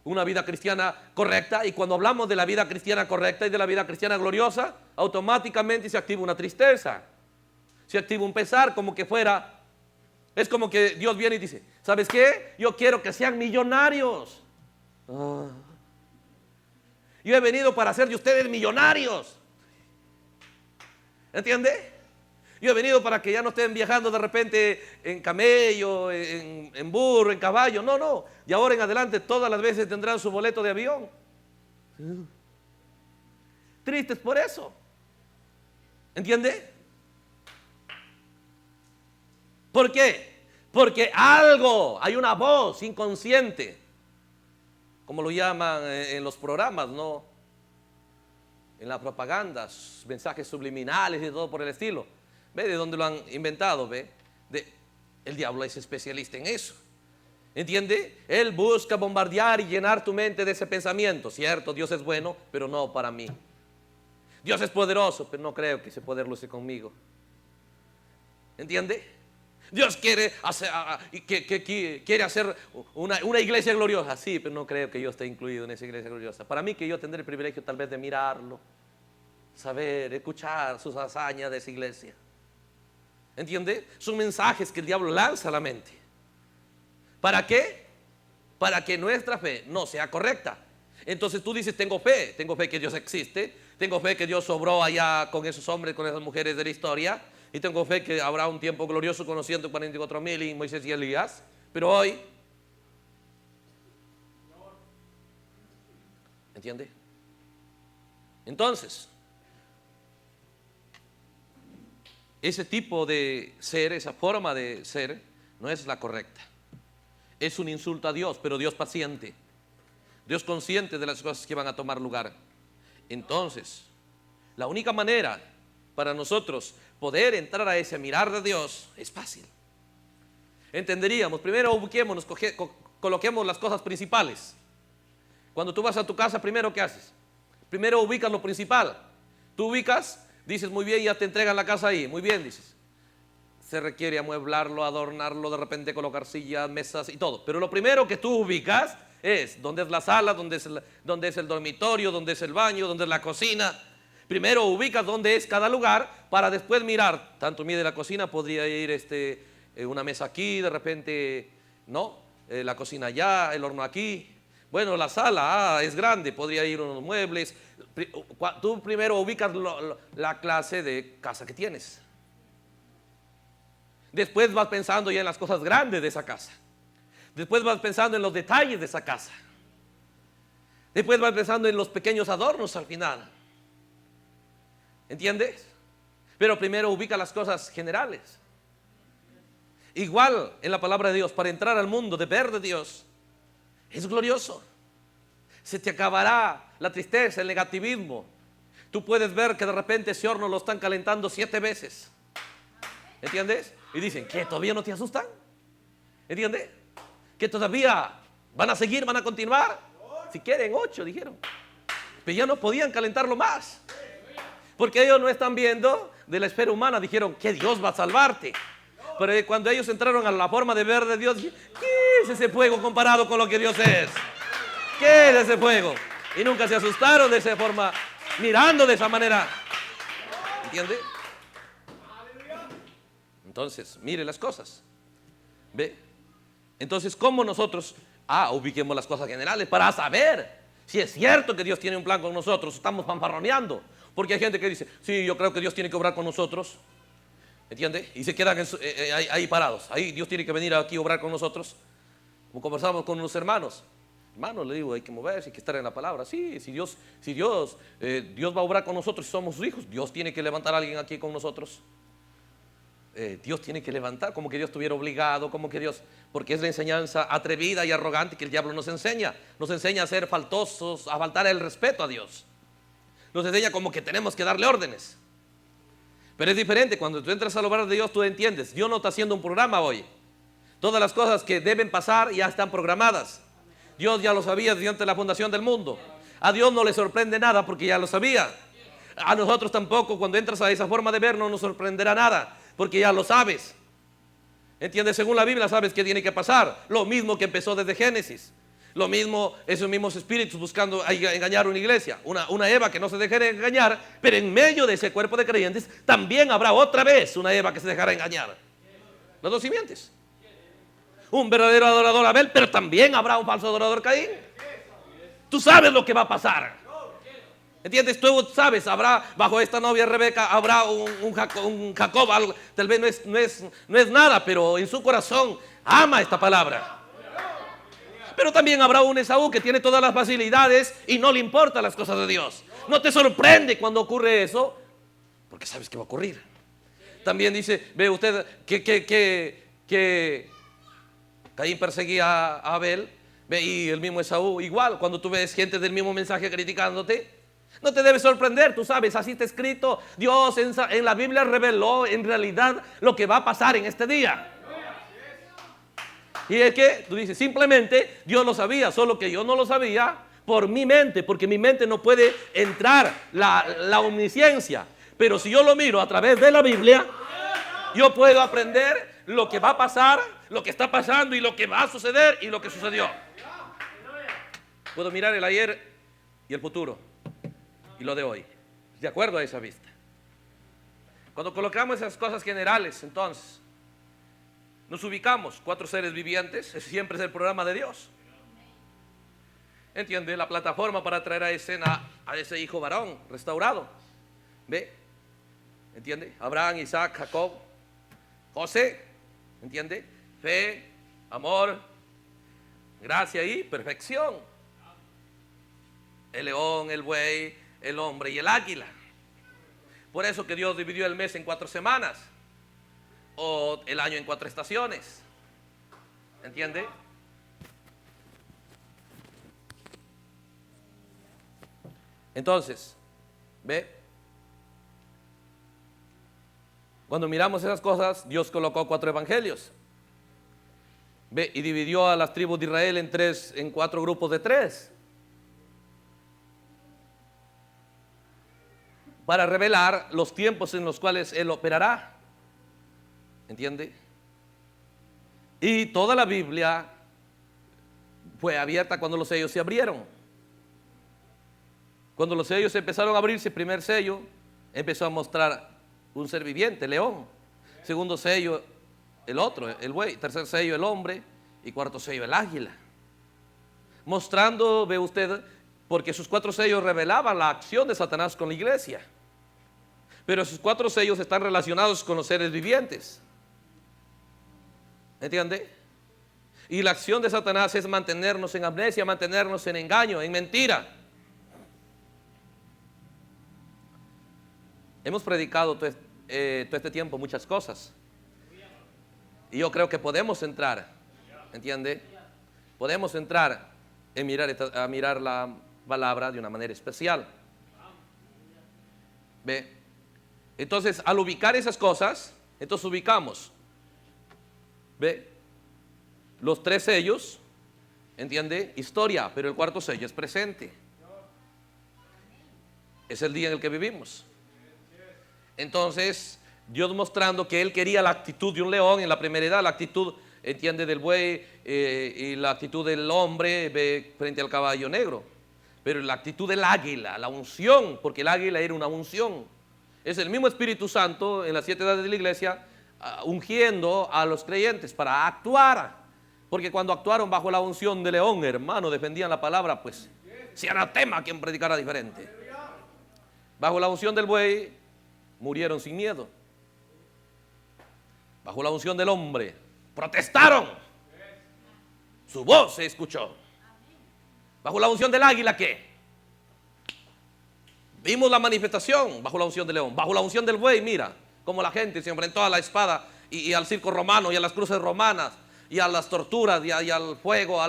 una vida cristiana correcta. Y cuando hablamos de la vida cristiana correcta y de la vida cristiana gloriosa, automáticamente se activa una tristeza. Se activa un pesar, como que fuera. Es como que Dios viene y dice, ¿sabes qué? Yo quiero que sean millonarios. Yo he venido para hacer de ustedes millonarios. ¿Entiende? Yo he venido para que ya no estén viajando de repente en camello, en burro, en caballo. No, no. De ahora en adelante todas las veces tendrán su boleto de avión. Tristes por eso. ¿Entiende? ¿Por qué? Porque hay una voz inconsciente, como lo llaman en los programas, ¿no? En las propagandas, mensajes subliminales y todo por el estilo. ¿Ve de dónde lo han inventado? ¿Ve? El diablo es especialista en eso. ¿Entiende? Él busca bombardear y llenar tu mente de ese pensamiento. Cierto, Dios es bueno, pero no para mí. Dios es poderoso, pero no creo que ese poder luce conmigo. ¿Entiende? Dios quiere hacer, quiere hacer una iglesia gloriosa. Sí, pero no creo que yo esté incluido en esa iglesia gloriosa. Para mí que yo tendré el privilegio tal vez de mirarlo, saber, escuchar sus hazañas de esa iglesia. ¿Entiende? Son mensajes que el diablo lanza a la mente. ¿Para qué? Para que nuestra fe no sea correcta. Entonces tú dices, tengo fe que Dios existe, tengo fe que Dios obró allá con esos hombres, con esas mujeres de la historia, y tengo fe que habrá un tiempo glorioso con los 144,000 y Moisés y Elías. Pero hoy, ¿entiende? Entonces, ese tipo de ser, esa forma de ser, no es la correcta. Es un insulto a Dios, pero Dios paciente, Dios consciente de las cosas que van a tomar lugar. Entonces, la única manera para nosotros poder entrar a ese mirar de Dios es fácil. Entenderíamos, primero ubiquémonos, coloquemos las cosas principales. Cuando tú vas a tu casa, primero ¿qué haces? Primero ubicas lo principal. Tú ubicas, dices, muy bien, ya te entregan la casa ahí, muy bien, dices. Se requiere amueblarlo, adornarlo, de repente colocar sillas, mesas y todo. Pero lo primero que tú ubicas es dónde es la sala, dónde es el dormitorio, dónde es el baño, dónde es la cocina. Primero ubicas dónde es cada lugar para después mirar. Tanto mide la cocina, podría ir una mesa aquí, de repente, ¿no? La cocina allá, el horno aquí. Bueno, la sala es grande, podría ir unos muebles. Tú primero ubicas la clase de casa que tienes. Después vas pensando ya en las cosas grandes de esa casa. Después vas pensando en los detalles de esa casa. Después vas pensando en los pequeños adornos al final. ¿Entiendes? Pero primero ubica las cosas generales. Igual en la palabra de Dios, para entrar al mundo de ver de Dios, es glorioso. Se te acabará la tristeza, el negativismo. Tú puedes ver que de repente ese horno lo están calentando 7 veces. ¿Entiendes? Y dicen, ¿qué? ¿Todavía no te asustan? ¿Entiendes? ¿Que todavía van a seguir, van a continuar? Si quieren 8, dijeron. Pero ya no podían calentarlo más. Porque ellos no están viendo de la esfera humana. Dijeron que Dios va a salvarte. Pero cuando ellos entraron a la forma de ver de Dios, ¿qué es ese fuego comparado con lo que Dios es? ¿Qué es ese fuego? Y nunca se asustaron de esa forma, mirando de esa manera. ¿Entiende? Entonces, mire las cosas. ¿Ve? Entonces, ¿cómo nosotros ubiquemos las cosas generales para saber si es cierto que Dios tiene un plan con nosotros? Estamos fanfarroneando. Porque hay gente que dice, sí, yo creo que Dios tiene que obrar con nosotros. ¿Entiende? Y se quedan ahí parados. Ahí Dios tiene que venir aquí a obrar con nosotros. Como conversamos con unos hermanos. Hermanos, le digo, hay que moverse, hay que estar en la palabra. Sí, si Dios va a obrar con nosotros y somos sus hijos, Dios tiene que levantar a alguien aquí con nosotros. Dios tiene que levantar, como que Dios estuviera obligado, como que Dios, porque es la enseñanza atrevida y arrogante que el diablo nos enseña a ser faltosos, a faltar el respeto a Dios. Nos enseña como que tenemos que darle órdenes. Pero es diferente, cuando tú entras al obrar de Dios, tú entiendes, Dios no está haciendo un programa hoy. Todas las cosas que deben pasar ya están programadas. Dios ya lo sabía desde antes de la fundación del mundo. A Dios no le sorprende nada porque ya lo sabía. A nosotros tampoco, cuando entras a esa forma de ver, no nos sorprenderá nada porque ya lo sabes. ¿Entiendes? Según la Biblia sabes que tiene que pasar. Lo mismo que empezó desde Génesis. Lo mismo, esos mismos espíritus buscando engañar a una iglesia. Una Eva que no se dejará engañar, pero en medio de ese cuerpo de creyentes también habrá otra vez una Eva que se dejará engañar. Las dos simientes. Un verdadero adorador Abel, pero también habrá un falso adorador Caín. Tú sabes lo que va a pasar. ¿Entiendes? Tú sabes, habrá bajo esta novia Rebeca, habrá un Jacob, tal vez no es nada, pero en su corazón ama esta palabra. Pero también habrá un Esaú que tiene todas las facilidades y no le importan las cosas de Dios. No te sorprende cuando ocurre eso, porque sabes que va a ocurrir. También dice, ve usted que Caín perseguía a Abel, ve, y el mismo Esaú igual. Cuando tú ves gente del mismo mensaje criticándote, no te debe sorprender, tú sabes, así está escrito. Dios en la Biblia reveló en realidad lo que va a pasar en este día. Y es que tú dices, simplemente Dios lo sabía, solo que yo no lo sabía por mi mente, porque mi mente no puede entrar la omnisciencia. Pero si yo lo miro a través de la Biblia, yo puedo aprender lo que va a pasar, lo que está pasando y lo que va a suceder y lo que sucedió. Puedo mirar el ayer y el futuro y lo de hoy, de acuerdo a esa vista. Cuando colocamos esas cosas generales, entonces nos ubicamos, 4 seres vivientes, ese siempre es el programa de Dios. ¿Entiende? La plataforma para traer a escena a ese hijo varón restaurado. ¿Ve? ¿Entiende? Abraham, Isaac, Jacob, José. ¿Entiende? Fe, amor, gracia y perfección. El león, el buey, el hombre y el águila. Por eso que Dios dividió el mes en 4 semanas. O el año en 4 estaciones. ¿Entiende? Entonces, ¿ve? Cuando miramos esas cosas, Dios colocó 4 evangelios. ¿Ve? Y dividió a las tribus de Israel en 4 grupos de 3. Para revelar los tiempos en los cuales Él operará. ¿Entiende? Y toda la Biblia fue abierta cuando los sellos se abrieron. Cuando los sellos empezaron a abrirse, el primer sello empezó a mostrar un ser viviente, león. Segundo sello, el otro, el buey. Tercer sello, el hombre. Y cuarto sello, el águila. Mostrando, ve usted, porque sus 4 sellos revelaban la acción de Satanás con la iglesia. Pero sus 4 sellos están relacionados con los seres vivientes. ¿Entiende? Y la acción de Satanás es mantenernos en amnesia, mantenernos en engaño, en mentira. Hemos predicado todo este tiempo muchas cosas. Y yo creo que podemos entrar, ¿entiende? Podemos entrar a mirar la palabra de una manera especial. ¿Ve? Entonces, al ubicar esas cosas, entonces ubicamos. ¿Ve? Los 3 sellos, ¿entiende? Historia, pero el 4º sello es presente. Es el día en el que vivimos. Entonces, Dios mostrando que Él quería la actitud de un león en la primera edad, la actitud, ¿entiende? Del buey y la actitud del hombre, ve, frente al caballo negro. Pero la actitud del águila, la unción, porque el águila era una unción. Es el mismo Espíritu Santo en las 7 edades de la iglesia, ungiendo a los creyentes para actuar. Porque cuando actuaron bajo la unción de león, hermano, defendían la palabra, pues si anatema quien predicara diferente. Bajo la unción del buey, murieron sin miedo. Bajo la unción del hombre, protestaron. Su voz se escuchó. Bajo la unción del águila, ¿qué? Vimos la manifestación bajo la unción del león. Bajo la unción del buey, mira cómo la gente se enfrentó a la espada y al circo romano y a las cruces romanas y a las torturas y al fuego,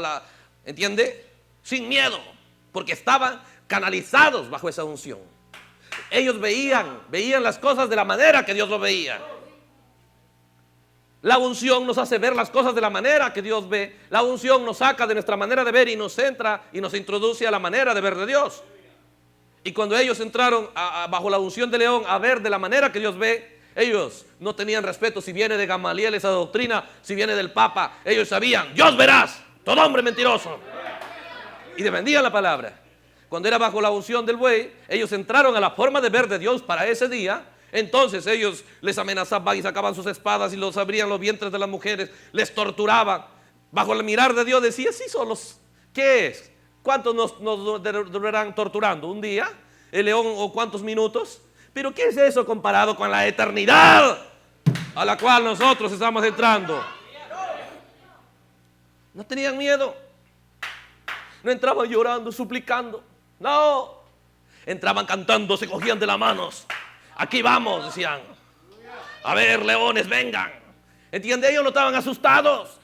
¿entiende? Sin miedo, porque estaban canalizados bajo esa unción. Ellos veían las cosas de la manera que Dios lo veía. La unción nos hace ver las cosas de la manera que Dios ve. La unción nos saca de nuestra manera de ver y nos entra y nos introduce a la manera de ver de Dios. Y cuando ellos entraron bajo la unción de león a ver de la manera que Dios ve, Ellos no tenían respeto si viene de Gamaliel esa doctrina, si viene del Papa. Ellos sabían, Dios verás, todo hombre mentiroso. Y defendían la palabra. Cuando era bajo la unción del buey, ellos entraron a la forma de ver de Dios para ese día. Entonces ellos les amenazaban y sacaban sus espadas y los abrían los vientres de las mujeres, les torturaban. Bajo el mirar de Dios decía, sí solos, ¿qué es? ¿Cuántos nos durarán torturando? ¿Un día? ¿El león o cuántos minutos? Pero ¿qué es eso comparado con la eternidad a la cual nosotros estamos entrando? No tenían miedo. No entraban llorando, suplicando. No. Entraban cantando, se cogían de las manos. Aquí vamos, decían. A ver, leones, vengan. ¿Entiende? Ellos no estaban asustados.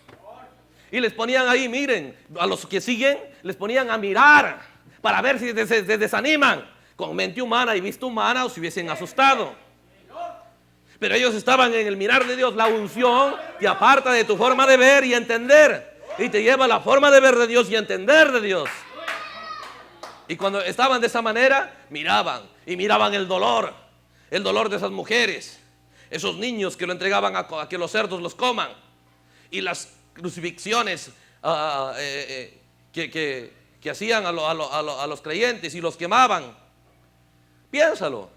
Y les ponían ahí, miren, a los que siguen, les ponían a mirar para ver si se desaniman. Con mente humana y vista humana o se hubiesen asustado. Pero ellos estaban en el mirar de Dios. La unción te aparta de tu forma de ver y entender. Y te lleva a la forma de ver de Dios y entender de Dios. Y cuando estaban de esa manera, miraban. Y miraban el dolor de esas mujeres. Esos niños que lo entregaban a que los cerdos los coman. Y las crucifixiones que hacían a los creyentes y los quemaban. Piénsalo.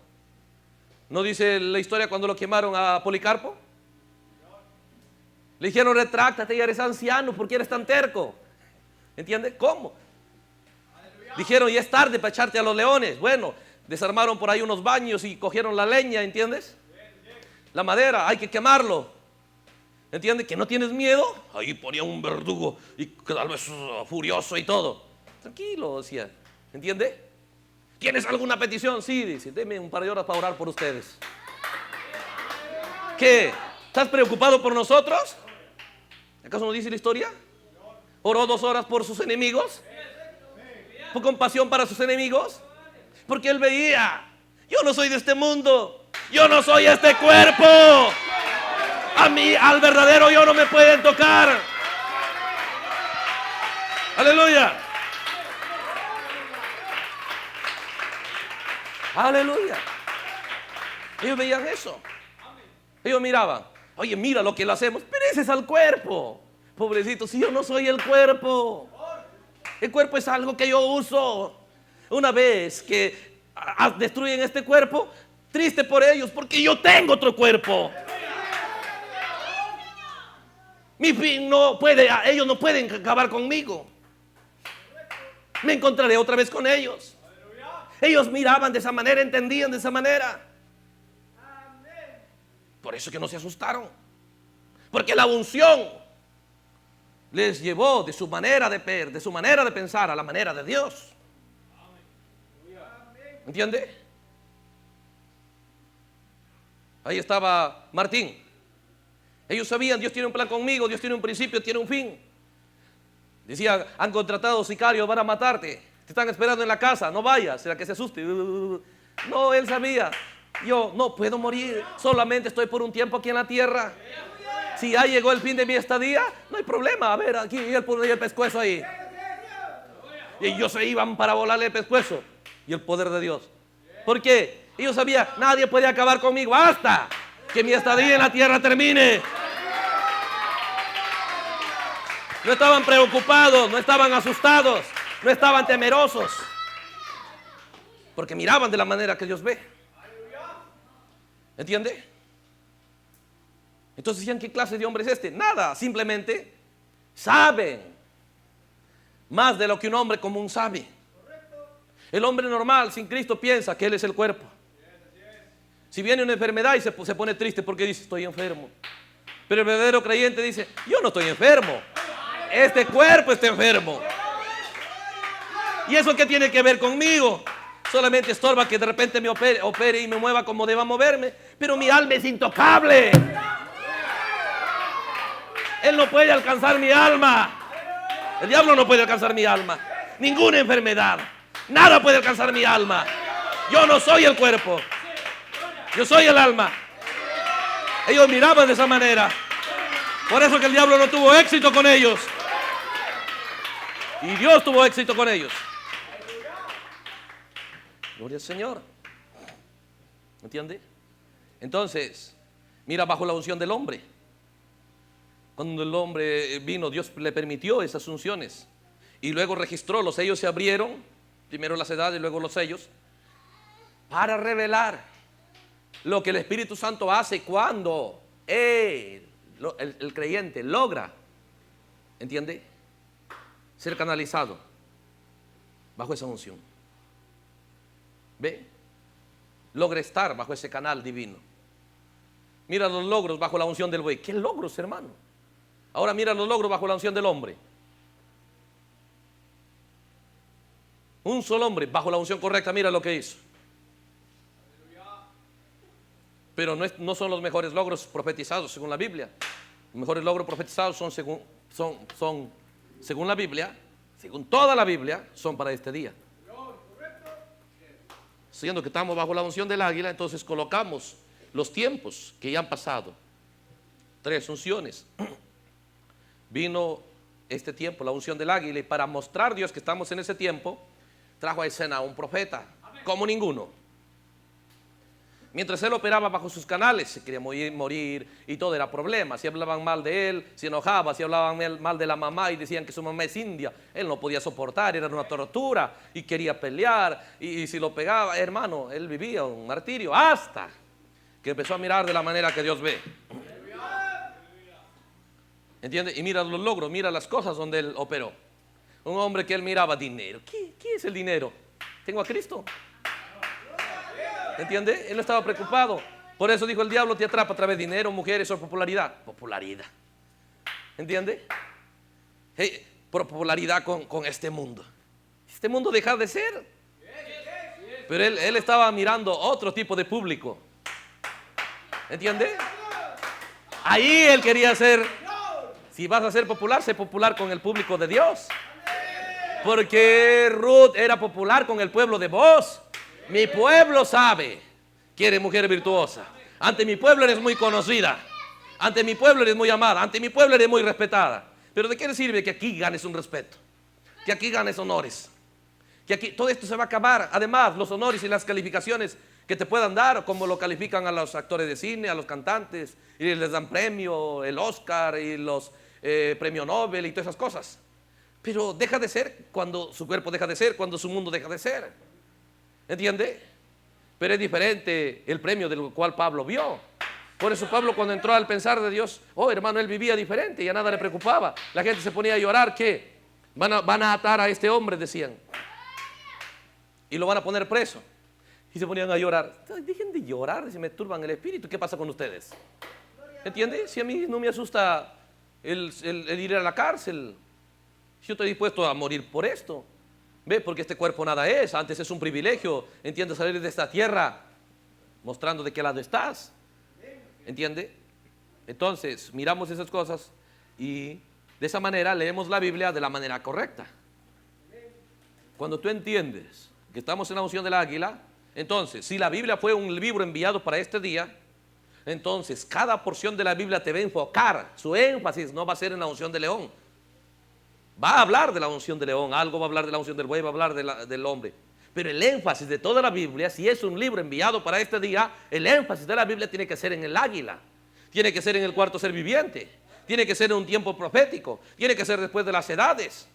¿No dice la historia cuando lo quemaron a Policarpo? Le dijeron, retráctate, ya eres anciano, ¿por qué eres tan terco? ¿Entiendes? ¿Cómo? Dijeron, ya es tarde para echarte a los leones. Bueno, desarmaron por ahí unos baños y cogieron la leña, ¿entiendes? La madera, hay que quemarlo. ¿Entiendes? Que no tienes miedo. Ahí ponía un verdugo y tal vez furioso y todo. Tranquilo, decía. ¿Entiendes? ¿Tienes alguna petición? Sí, dice, deme un par de horas para orar por ustedes. ¿Qué? ¿Estás preocupado por nosotros? ¿Acaso no dice la historia? ¿Oró 2 horas por sus enemigos? ¿Por compasión para sus enemigos? Porque él veía, yo no soy de este mundo, yo no soy este cuerpo. A mí, al verdadero yo no me pueden tocar. Aleluya. Aleluya. Ellos veían eso. Ellos miraban, oye, mira lo que le hacemos, pero ese es al cuerpo. Pobrecito, si yo no soy el cuerpo. El cuerpo es algo que yo uso. Una vez que destruyen este cuerpo, triste por ellos, porque yo tengo otro cuerpo. Mi fin no puede, ellos no pueden acabar conmigo. Me encontraré otra vez con ellos. Ellos miraban de esa manera, entendían de esa manera. Por eso que no se asustaron. Porque la unción les llevó de su manera de ver, de su manera de pensar a la manera de Dios. ¿Entiende? Ahí estaba Martín. Ellos sabían, Dios tiene un plan conmigo, Dios tiene un principio, tiene un fin. Decía, han contratado sicarios, van a matarte. Te están esperando en la casa, no vayas, será que se asuste. No, él sabía, yo no puedo morir, solamente estoy por un tiempo aquí en la tierra. Si ya llegó el fin de mi estadía, no hay problema. A ver, aquí él ponía el pescuezo ahí. Y ellos se iban para volarle el pescuezo. Y el poder de Dios. ¿Por qué? Ellos sabían, nadie puede acabar conmigo hasta que mi estadía en la tierra termine. No estaban preocupados, no estaban asustados, no estaban temerosos. Porque miraban de la manera que Dios ve. ¿Entiende? Entonces decían, ¿qué clase de hombre es este? Nada, simplemente saben más de lo que un hombre común sabe. El hombre normal sin Cristo piensa que Él es el cuerpo. Si viene una enfermedad y se pone triste porque dice, estoy enfermo. Pero el verdadero creyente dice, yo no estoy enfermo. Este cuerpo está enfermo. ¿Y eso qué tiene que ver conmigo? Solamente estorba que de repente me opere y me mueva como deba moverme. Pero mi alma es intocable. Él no puede alcanzar mi alma. El diablo no puede alcanzar mi alma. Ninguna enfermedad. Nada puede alcanzar mi alma. Yo no soy el cuerpo. Yo soy el alma. Ellos miraban de esa manera. Por eso que el diablo no tuvo éxito con ellos. Y Dios tuvo éxito con ellos. Gloria al Señor. ¿Entiende? Entonces, Mira, bajo la unción del hombre. Cuando el hombre vino, Dios le permitió esas unciones. Y luego registró, los sellos se abrieron, primero las edades y luego los sellos, para revelar lo que el Espíritu Santo hace cuando el creyente logra, ¿entiende?, ser canalizado bajo esa unción. ¿Ve? Logra estar bajo ese canal divino. Mira los logros bajo la unción del buey. ¿Qué logros, hermano? Ahora mira los logros bajo la unción del hombre. Un solo hombre bajo la unción correcta, mira lo que hizo. Pero no son los mejores logros profetizados según la Biblia. Los mejores logros profetizados son según la Biblia, según toda la Biblia, son para este día. Siendo que estamos bajo la unción del águila, entonces colocamos los tiempos que ya han pasado. 3 unciones. Vino este tiempo, la unción del águila, y para mostrar a Dios que estamos en ese tiempo, trajo a escena a un profeta, como ninguno. Mientras él operaba bajo sus canales, se quería morir y todo era problema. Si hablaban mal de él, se enojaba. Si hablaban mal de la mamá y decían que su mamá es india, él no podía soportar, era una tortura y quería pelear. Y si lo pegaba, hermano, él vivía un martirio hasta que empezó a mirar de la manera que Dios ve. ¿Entiende? Y mira los logros, mira las cosas donde él operó. Un hombre que él miraba dinero. ¿Qué es el dinero? Tengo a Cristo. ¿Entiende? Él no estaba preocupado. Por eso dijo: el diablo te atrapa a través de dinero, mujeres o popularidad. Popularidad. ¿Entiende? Hey, por popularidad con este mundo. Este mundo deja de ser. Pero él estaba mirando otro tipo de público. ¿Entiende? Ahí él quería ser. Si vas a ser popular, sé popular con el público de Dios. Porque Ruth era popular con el pueblo de Booz. Mi pueblo sabe que eres mujer virtuosa. Ante mi pueblo eres muy conocida. Ante mi pueblo eres muy amada. Ante mi pueblo eres muy respetada. Pero ¿de qué le sirve que aquí ganes un respeto? Que aquí ganes honores. Que aquí todo esto se va a acabar. Además, los honores y las calificaciones que te puedan dar, como lo califican a los actores de cine, a los cantantes, y les dan premio, el Oscar y los premio Nobel y todas esas cosas. Pero deja de ser cuando su cuerpo deja de ser, cuando su mundo deja de ser. ¿Entiende? Pero es diferente el premio del cual Pablo vio. Por eso Pablo, cuando entró al pensar de Dios, oh hermano, él vivía diferente, ya nada le preocupaba. La gente se ponía a llorar, ¿qué? Van a atar a este hombre, decían, y lo van a poner preso. Y se ponían a llorar. Dejen de llorar, si me turban el espíritu. ¿Qué pasa con ustedes? ¿Entiende? Si a mí no me asusta el ir a la cárcel, yo estoy dispuesto a morir por esto. ¿Ve? Porque este cuerpo nada es. Antes es un privilegio, ¿entiende? Salir de esta tierra mostrando de qué lado estás. ¿Entiende? Entonces, miramos esas cosas y de esa manera leemos la Biblia de la manera correcta. Cuando tú entiendes que estamos en la unción del águila, entonces, si la Biblia fue un libro enviado para este día, entonces cada porción de la Biblia te va a enfocar. Su énfasis no va a ser en la unción de león. Va a hablar de la unción de león, algo va a hablar de la unción del buey, va a hablar del hombre. Pero el énfasis de toda la Biblia, si es un libro enviado para este día, el énfasis de la Biblia tiene que ser en el águila, tiene que ser en el cuarto ser viviente, tiene que ser en un tiempo profético, tiene que ser después de las edades,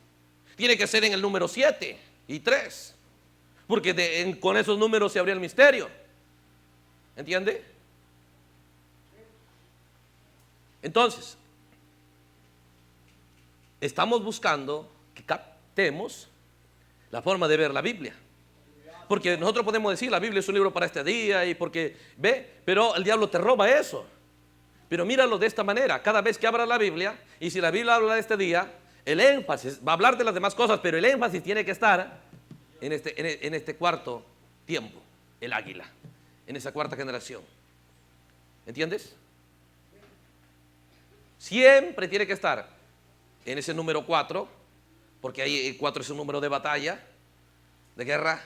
tiene que ser en el número 7 y 3, porque con esos números se abría el misterio. ¿Entiende? Entonces, estamos buscando que captemos la forma de ver la Biblia. Porque nosotros podemos decir, la Biblia es un libro para este día, y porque, ve, pero el diablo te roba eso. Pero míralo de esta manera, cada vez que abras la Biblia, y si la Biblia habla de este día, el énfasis, va a hablar de las demás cosas, pero el énfasis tiene que estar en este cuarto tiempo, el águila, en esa cuarta generación. ¿Entiendes? Siempre tiene que estar en ese número 4, porque ahí 4 es un número de batalla, de guerra.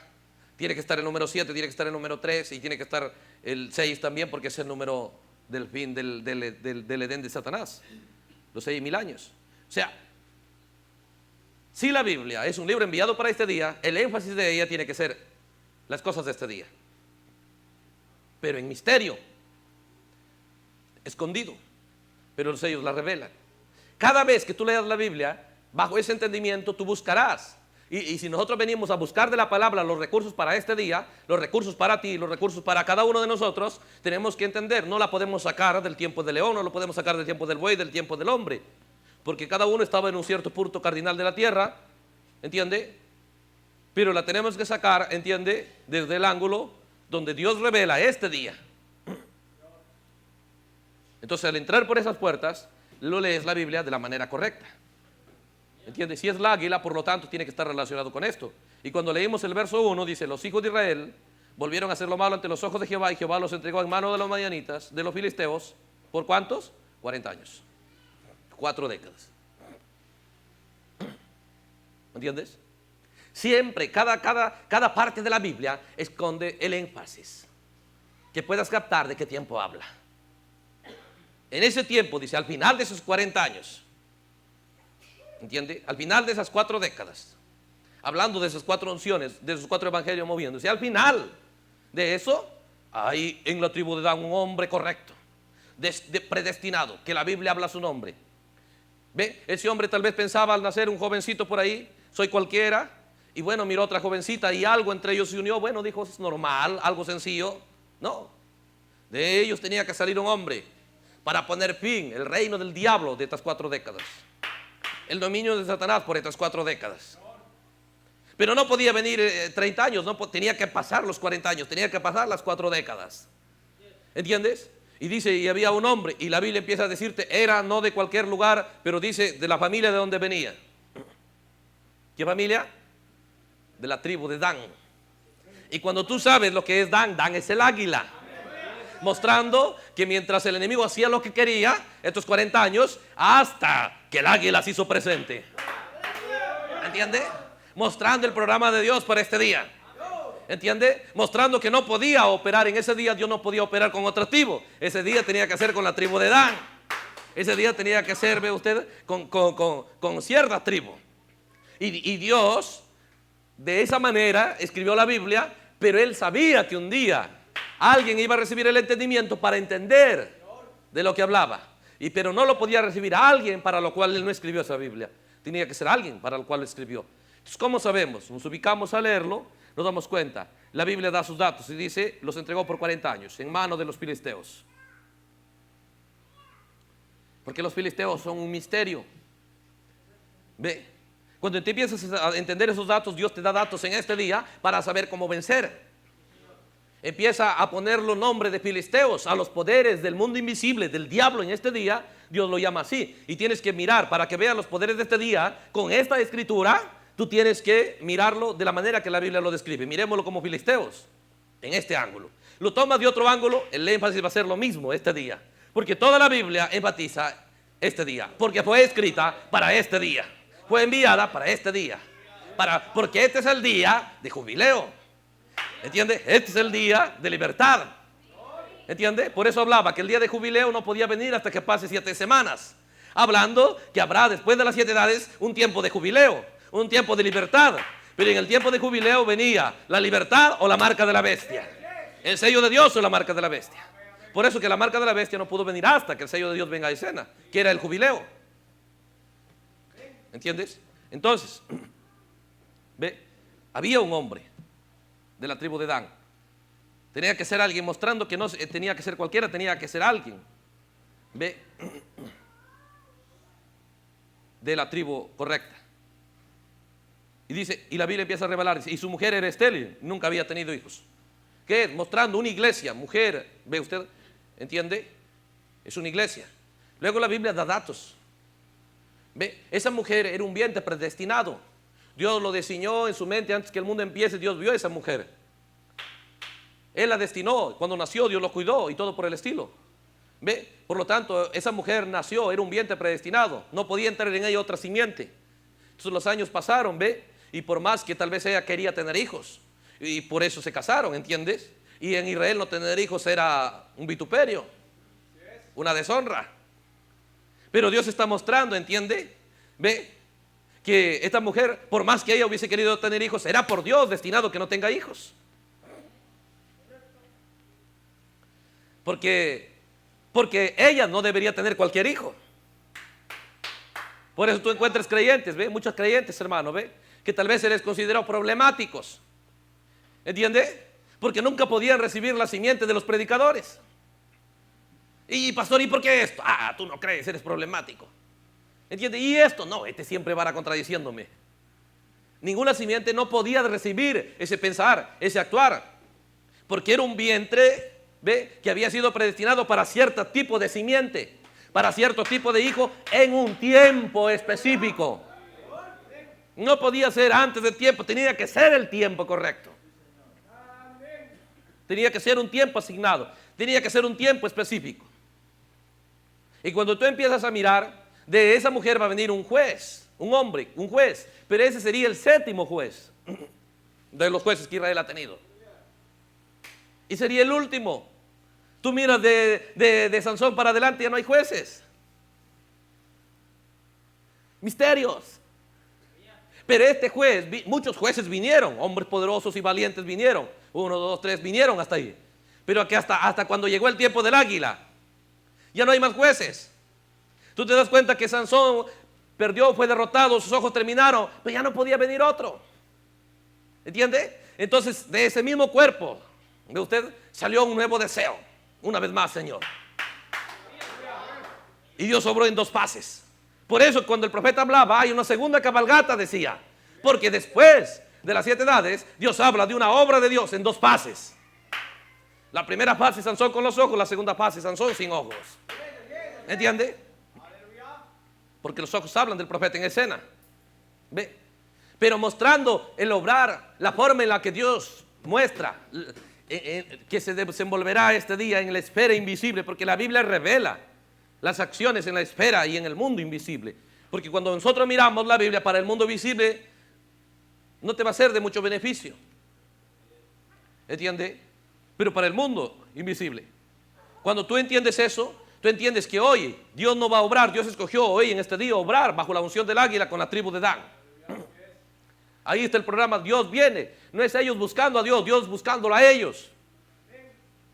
Tiene que estar el número 7, tiene que estar el número 3 y tiene que estar el 6 también, porque es el número del fin del Edén de Satanás, los 6.000 años. O sea, si la Biblia es un libro enviado para este día, el énfasis de ella tiene que ser las cosas de este día, pero en misterio. escondido, pero los sellos la revelan. Cada vez que tú leas la Biblia, bajo ese entendimiento tú buscarás. Y si nosotros venimos a buscar de la palabra los recursos para este día, los recursos para ti, los recursos para cada uno de nosotros, tenemos que entender, no la podemos sacar del tiempo del león, no lo podemos sacar del tiempo del buey, del tiempo del hombre, porque cada uno estaba en un cierto punto cardinal de la tierra, ¿entiende? Pero la tenemos que sacar, ¿entiende? Desde el ángulo donde Dios revela este día. Entonces, al entrar por esas puertas, lo lees la Biblia de la manera correcta. ¿Entiendes? Si es la águila, por lo tanto, tiene que estar relacionado con esto. Y cuando leímos el verso 1, dice, los hijos de Israel volvieron a hacer lo malo ante los ojos de Jehová, y Jehová los entregó en mano de los madianitas, de los filisteos, ¿por cuántos? 40 años. 4 décadas. ¿Entiendes? Siempre, cada parte de la Biblia esconde el énfasis, que puedas captar de qué tiempo habla. En ese tiempo, dice, al final de esos 40 años, ¿entiende? Al final de esas 4 décadas, hablando de esas 4 unciones, de esos 4 evangelios moviéndose, al final de eso, hay en la tribu de Dan un hombre correcto, predestinado, que la Biblia habla su nombre. ¿Ve? Ese hombre tal vez pensaba al nacer un jovencito por ahí, soy cualquiera, y bueno, miró otra jovencita y algo entre ellos se unió, bueno, dijo, es normal, algo sencillo. No, de ellos tenía que salir un hombre para poner fin el reino del diablo de estas 4 décadas, el dominio de Satanás por estas 4 décadas. Pero no podía venir 30 años, no, tenía que pasar los 40 años, tenía que pasar las 4 décadas. ¿Entiendes? Y dice, y había un hombre, y la Biblia empieza a decirte, era no de cualquier lugar, pero dice de la familia de donde venía. ¿Qué familia? De la tribu de Dan. Y cuando tú sabes lo que es Dan, Dan es el águila, mostrando que mientras el enemigo hacía lo que quería, estos 40 años, hasta que el águila se hizo presente. ¿Entiende? Mostrando el programa de Dios para este día. ¿Entiende? Mostrando que no podía operar en ese día, Dios no podía operar con otra tribu. Ese día tenía que hacer con la tribu de Dan. Ese día tenía que hacer, ve usted, con cierta tribu. Y Dios, de esa manera, escribió la Biblia, pero Él sabía que un día alguien iba a recibir el entendimiento para entender de lo que hablaba. Pero no lo podía recibir a alguien para lo cual Él no escribió esa Biblia. Tenía que ser alguien para lo cual lo escribió. Entonces, ¿cómo sabemos? Nos ubicamos a leerlo, nos damos cuenta. La Biblia da sus datos y dice, los entregó por 40 años en manos de los filisteos. Porque los filisteos son un misterio. Ve, cuando te empiezas a entender esos datos, Dios te da datos en este día para saber cómo vencer. Empieza a poner los nombres de filisteos a los poderes del mundo invisible, del diablo en este día. Dios lo llama así. Y tienes que mirar para que veas los poderes de este día con esta escritura. Tú tienes que mirarlo de la manera que la Biblia lo describe. Miremoslo como filisteos en este ángulo. Lo tomas de otro ángulo, el énfasis va a ser lo mismo este día. Porque toda la Biblia enfatiza este día. Porque fue escrita para este día. Fue enviada para este día. Porque este es el día de jubileo. ¿Entiende? Este es el día de libertad. ¿Entiende? Por eso hablaba que el día de jubileo no podía venir hasta que pase 7 semanas. Hablando que habrá después de las 7 edades un tiempo de jubileo, un tiempo de libertad. Pero en el tiempo de jubileo venía la libertad o la marca de la bestia. El sello de Dios o la marca de la bestia. Por eso que la marca de la bestia no pudo venir hasta que el sello de Dios venga a escena, que era el jubileo. ¿Entiendes? Entonces, ve, había un hombre de la tribu de Dan. Tenía que ser alguien, mostrando que no tenía que ser cualquiera, tenía que ser alguien. Ve, de la tribu correcta. Y dice, y la Biblia empieza a revelar, dice, y su mujer era estéril, nunca había tenido hijos. ¿Qué es? Mostrando una iglesia, mujer, ve usted, ¿entiende? Es una iglesia. Luego la Biblia da datos. Ve, esa mujer era un vientre predestinado. Dios lo diseñó en su mente antes que el mundo empiece. Dios vio a esa mujer. Él la destinó. Cuando nació, Dios lo cuidó y todo por el estilo. ¿Ve? Por lo tanto, esa mujer nació, era un vientre predestinado. No podía entrar en ella otra simiente. Entonces los años pasaron, ¿ve? Y por más que tal vez ella quería tener hijos, y por eso se casaron, ¿entiendes? Y en Israel no tener hijos era un vituperio, una deshonra. Pero Dios está mostrando, ¿entiende? ¿Ve? Que esta mujer, por más que ella hubiese querido tener hijos, era por Dios destinado que no tenga hijos. Porque Porque ella no debería tener cualquier hijo. Por eso tú encuentras creyentes, ¿ve? Muchos creyentes, hermano, ¿ve? Que tal vez se les consideró problemáticos. ¿Entiende? Porque nunca podían recibir la simiente de los predicadores. Y pastor, ¿y por qué esto? Ah, tú no crees, eres problemático. ¿Entiende? ¿Y esto? No, este siempre va contradiciéndome. Ninguna simiente no podía recibir ese pensar, ese actuar. Porque era un vientre, ¿ve? Que había sido predestinado para cierto tipo de simiente, para cierto tipo de hijo en un tiempo específico. No podía ser antes del tiempo, tenía que ser el tiempo correcto. Tenía que ser un tiempo asignado, tenía que ser un tiempo específico. Y cuando tú empiezas a mirar, de esa mujer va a venir un juez, un hombre, un juez, pero ese sería el séptimo juez de los jueces que Israel ha tenido. Y sería el último. Tú miras de Sansón para adelante, ya no hay jueces. Misterios. Pero este juez, muchos jueces vinieron, hombres poderosos y valientes vinieron. 1, 2, 3 vinieron hasta ahí. Pero que hasta cuando llegó el tiempo del águila, ya no hay más jueces. Tú te das cuenta que Sansón perdió, fue derrotado, sus ojos terminaron, pero ya no podía venir otro. ¿Entiende? Entonces, de ese mismo cuerpo de usted salió un nuevo deseo. Una vez más, Señor. Y Dios obró en 2 fases. Por eso cuando el profeta hablaba, hay una segunda cabalgata, decía. Porque después de las 7 edades, Dios habla de una obra de Dios en 2 fases. La primera fase, Sansón con los ojos. La segunda fase, Sansón sin ojos. ¿Entiende? Porque los ojos hablan del profeta en escena. ¿Ve? Pero mostrando el obrar, la forma en la que Dios muestra que se desenvolverá este día en la esfera invisible. Porque la Biblia revela las acciones en la esfera y en el mundo invisible. Porque cuando nosotros miramos la Biblia para el mundo visible, no te va a ser de mucho beneficio. ¿Entiende? Pero para el mundo invisible. Cuando tú entiendes eso, tú entiendes que hoy Dios no va a obrar. Dios escogió hoy en este día obrar bajo la unción del águila con la tribu de Dan. Ahí está el programa. Dios viene. No es ellos buscando a Dios, Dios buscándolo a ellos.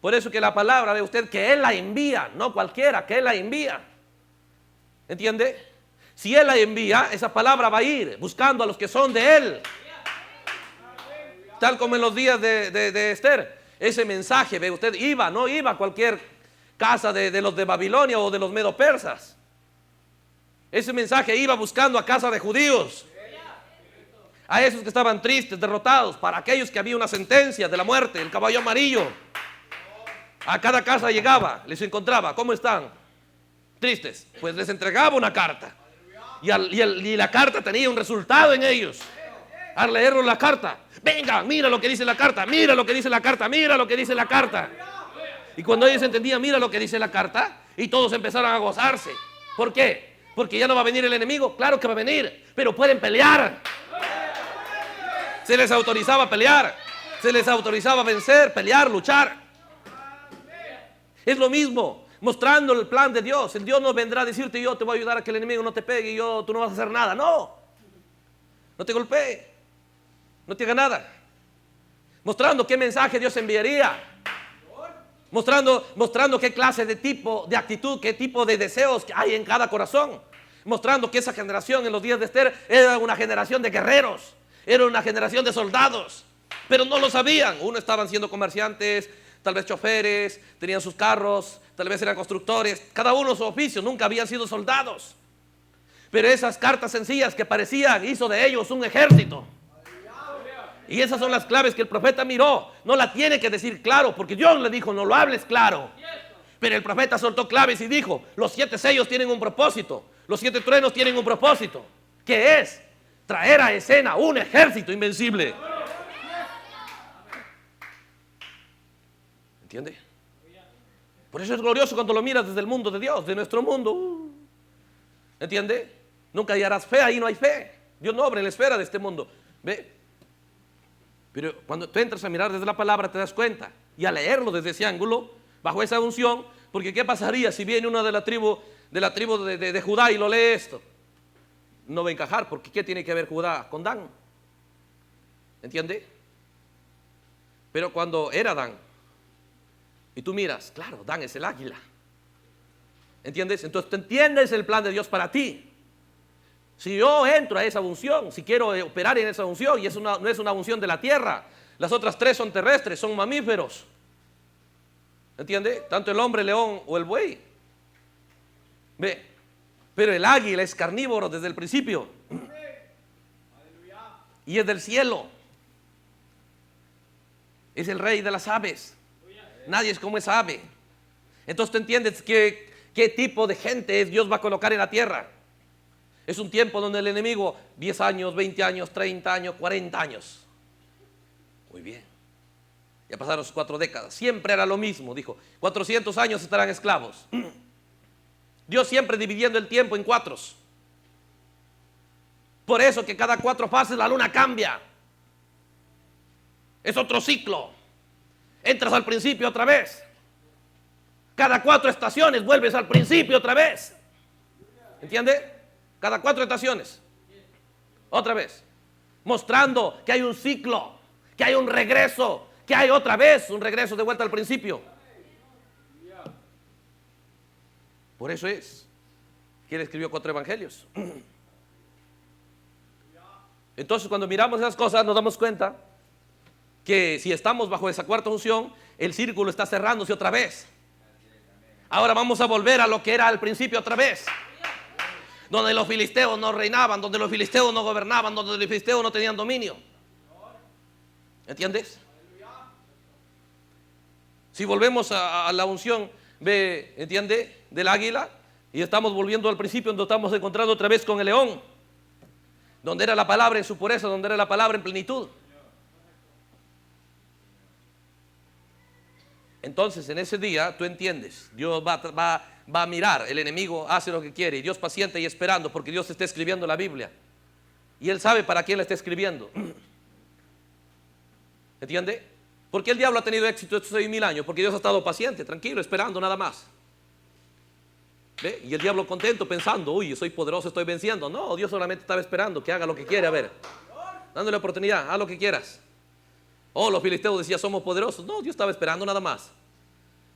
Por eso que la palabra, ve usted, que Él la envía, no cualquiera, que Él la envía. ¿Entiende? Si Él la envía, esa palabra va a ir buscando a los que son de Él. Tal como en los días de Esther. Ese mensaje, ve usted, no iba a cualquier casa de los de Babilonia o de los medo-persas. Ese mensaje iba buscando a casa de judíos. A esos que estaban tristes, derrotados, para aquellos que había una sentencia de la muerte, el caballo amarillo. A cada casa llegaba, les encontraba, ¿cómo están? Tristes. Pues les entregaba una carta. Y la carta tenía un resultado en ellos. Al leerlo la carta, venga, mira lo que dice la carta, mira lo que dice la carta, mira lo que dice la carta. Y cuando ellos entendían, mira lo que dice la carta, y todos empezaron a gozarse. ¿Por qué? Porque ya no va a venir el enemigo. Claro que va a venir, pero pueden pelear. Se les autorizaba a pelear, se les autorizaba a vencer, pelear, luchar. Es lo mismo, mostrando el plan de Dios. El Dios no vendrá a decirte, yo te voy a ayudar a que el enemigo no te pegue y tú no vas a hacer nada. No te golpee, no te haga nada. Mostrando qué mensaje Dios enviaría. Mostrando qué clase de tipo de actitud, qué tipo de deseos hay en cada corazón. Mostrando que esa generación en los días de Esther era una generación de guerreros, era una generación de soldados, pero no lo sabían. Uno estaban siendo comerciantes, tal vez choferes, tenían sus carros, tal vez eran constructores, cada uno su oficio, nunca habían sido soldados. Pero esas cartas sencillas que parecían, hizo de ellos un ejército. Y esas son las claves que el profeta miró. No la tiene que decir claro, porque Dios le dijo, no lo hables claro. Pero el profeta soltó claves y dijo, los 7 sellos tienen un propósito, los 7 truenos tienen un propósito, que es traer a escena un ejército invencible. ¿Entiende? Por eso es glorioso cuando lo miras desde el mundo de Dios, de nuestro mundo. ¿Entiende? Nunca hallarás fe, ahí no hay fe. Dios no obra en la esfera de este mundo. ¿Ve? Pero cuando tú entras a mirar desde la palabra te das cuenta. Y a leerlo desde ese ángulo, bajo esa unción, porque ¿qué pasaría si viene uno de la tribu de Judá y lo lee esto? No va a encajar, porque ¿qué tiene que ver Judá con Dan? ¿Entiende? Pero cuando era Dan, y tú miras, claro, Dan es el águila. ¿Entiendes? Entonces tú entiendes el plan de Dios para ti. Si yo entro a esa unción, si quiero operar en esa unción, y no es una unción de la tierra, las otras tres son terrestres, son mamíferos. ¿Entiende? Tanto el hombre, el león o el buey. Ve, pero el águila es carnívoro desde el principio. Y es del cielo. Es el rey de las aves. Nadie es como esa ave. Entonces tú entiendes qué tipo de gente Dios va a colocar en la tierra. Es un tiempo donde el enemigo, 10 años, 20 años, 30 años, 40 años. Muy bien. Ya pasaron 4 décadas. Siempre era lo mismo. Dijo, 400 años estarán esclavos. Dios siempre dividiendo el tiempo en 4. Por eso que cada 4 fases la luna cambia. Es otro ciclo. Entras al principio otra vez. Cada 4 estaciones vuelves al principio otra vez. ¿Entiende? Cada 4 estaciones. Otra vez. Mostrando que hay un ciclo, que hay un regreso, que hay otra vez un regreso de vuelta al principio. Por eso es que él escribió 4 evangelios. Entonces cuando miramos esas cosas nos damos cuenta que si estamos bajo esa cuarta unción, el círculo está cerrándose otra vez. Ahora vamos a volver a lo que era al principio otra vez. Donde los filisteos no reinaban, donde los filisteos no gobernaban, donde los filisteos no tenían dominio. ¿Entiendes? Si volvemos a la unción, ¿entiende? Del águila, y estamos volviendo al principio, donde estamos encontrando otra vez con el león, donde era la palabra en su pureza, donde era la palabra en plenitud. Entonces en ese día tú entiendes, Dios va a mirar, el enemigo hace lo que quiere y Dios paciente y esperando porque Dios está escribiendo la Biblia y Él sabe para quién la está escribiendo. ¿Entiende? Porque el diablo ha tenido éxito estos 6.000 años, porque Dios ha estado paciente, tranquilo, esperando nada más. ¿Ve? Y el diablo contento pensando, uy, yo soy poderoso, estoy venciendo. No, Dios solamente estaba esperando que haga lo que quiere, a ver, dándole oportunidad, haz lo que quieras. Oh, los filisteos decían, somos poderosos. No, Dios estaba esperando nada más.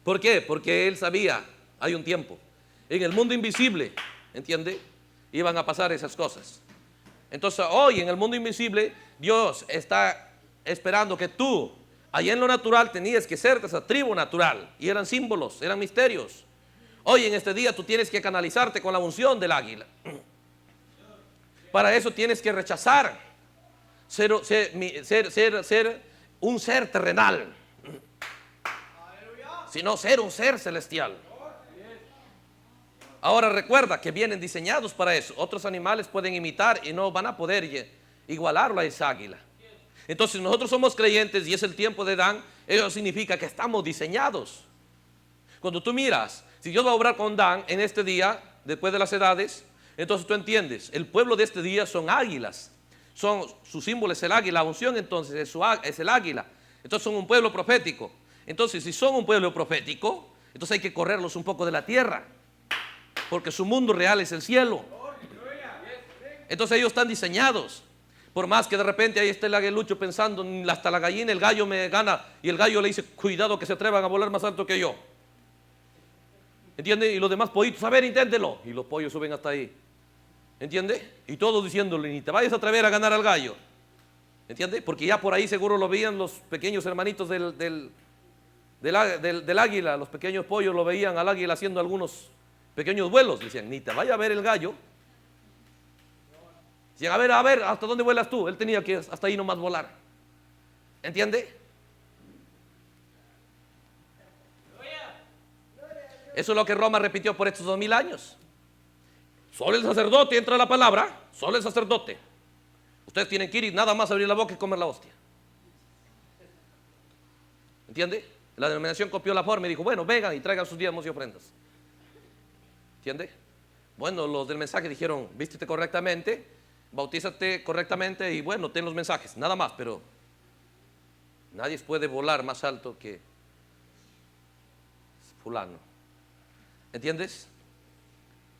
¿Por qué? Porque Él sabía, hay un tiempo. En el mundo invisible, ¿entiende? Iban a pasar esas cosas. Entonces, hoy en el mundo invisible, Dios está esperando que tú, allá en lo natural, tenías que ser de esa tribu natural. Y eran símbolos, eran misterios. Hoy en este día tú tienes que canalizarte con la unción del águila. Para eso tienes que rechazar ser un ser terrenal, sino ser un ser celestial. Ahora recuerda que vienen diseñados para eso. Otros animales pueden imitar y no van a poder igualarlo a esa águila. Entonces nosotros somos creyentes y es el tiempo de Dan. Eso significa que estamos diseñados. Cuando tú miras, si Dios va a obrar con Dan en este día, después de las edades, entonces tú entiendes, el pueblo de este día son águilas. Su símbolo es el águila, la unción entonces es el águila. Entonces son un pueblo profético. Entonces si son un pueblo profético, entonces hay que correrlos un poco de la tierra, porque su mundo real es el cielo. Entonces ellos están diseñados. Por más que de repente ahí esté el aguilucho pensando, hasta la gallina, el gallo me gana, y el gallo le dice, cuidado que se atrevan a volar más alto que yo. ¿Entiende? Y los demás pollitos, a ver, inténtelo. Y los pollos suben hasta ahí. ¿Entiende? Y todos diciéndole, ni te vayas a atrever a ganar al gallo. ¿Entiende? Porque ya por ahí seguro lo veían los pequeños hermanitos del águila. Los pequeños pollos lo veían al águila haciendo algunos pequeños vuelos. Decían, ni te vaya a ver el gallo. Decían, a ver, ¿hasta dónde vuelas tú? Él tenía que hasta ahí nomás volar. ¿Entiende? Eso es lo que Roma repitió por estos 2000 años. Solo el sacerdote entra a la palabra, solo el sacerdote. Ustedes tienen que ir y nada más abrir la boca y comer la hostia. ¿Entiende? La denominación copió la forma y dijo, bueno, vengan y traigan sus diezmos y ofrendas. ¿Entiende? Bueno, los del mensaje dijeron, vístete correctamente, bautízate correctamente y bueno, ten los mensajes, nada más, pero nadie puede volar más alto que fulano. ¿Entiendes?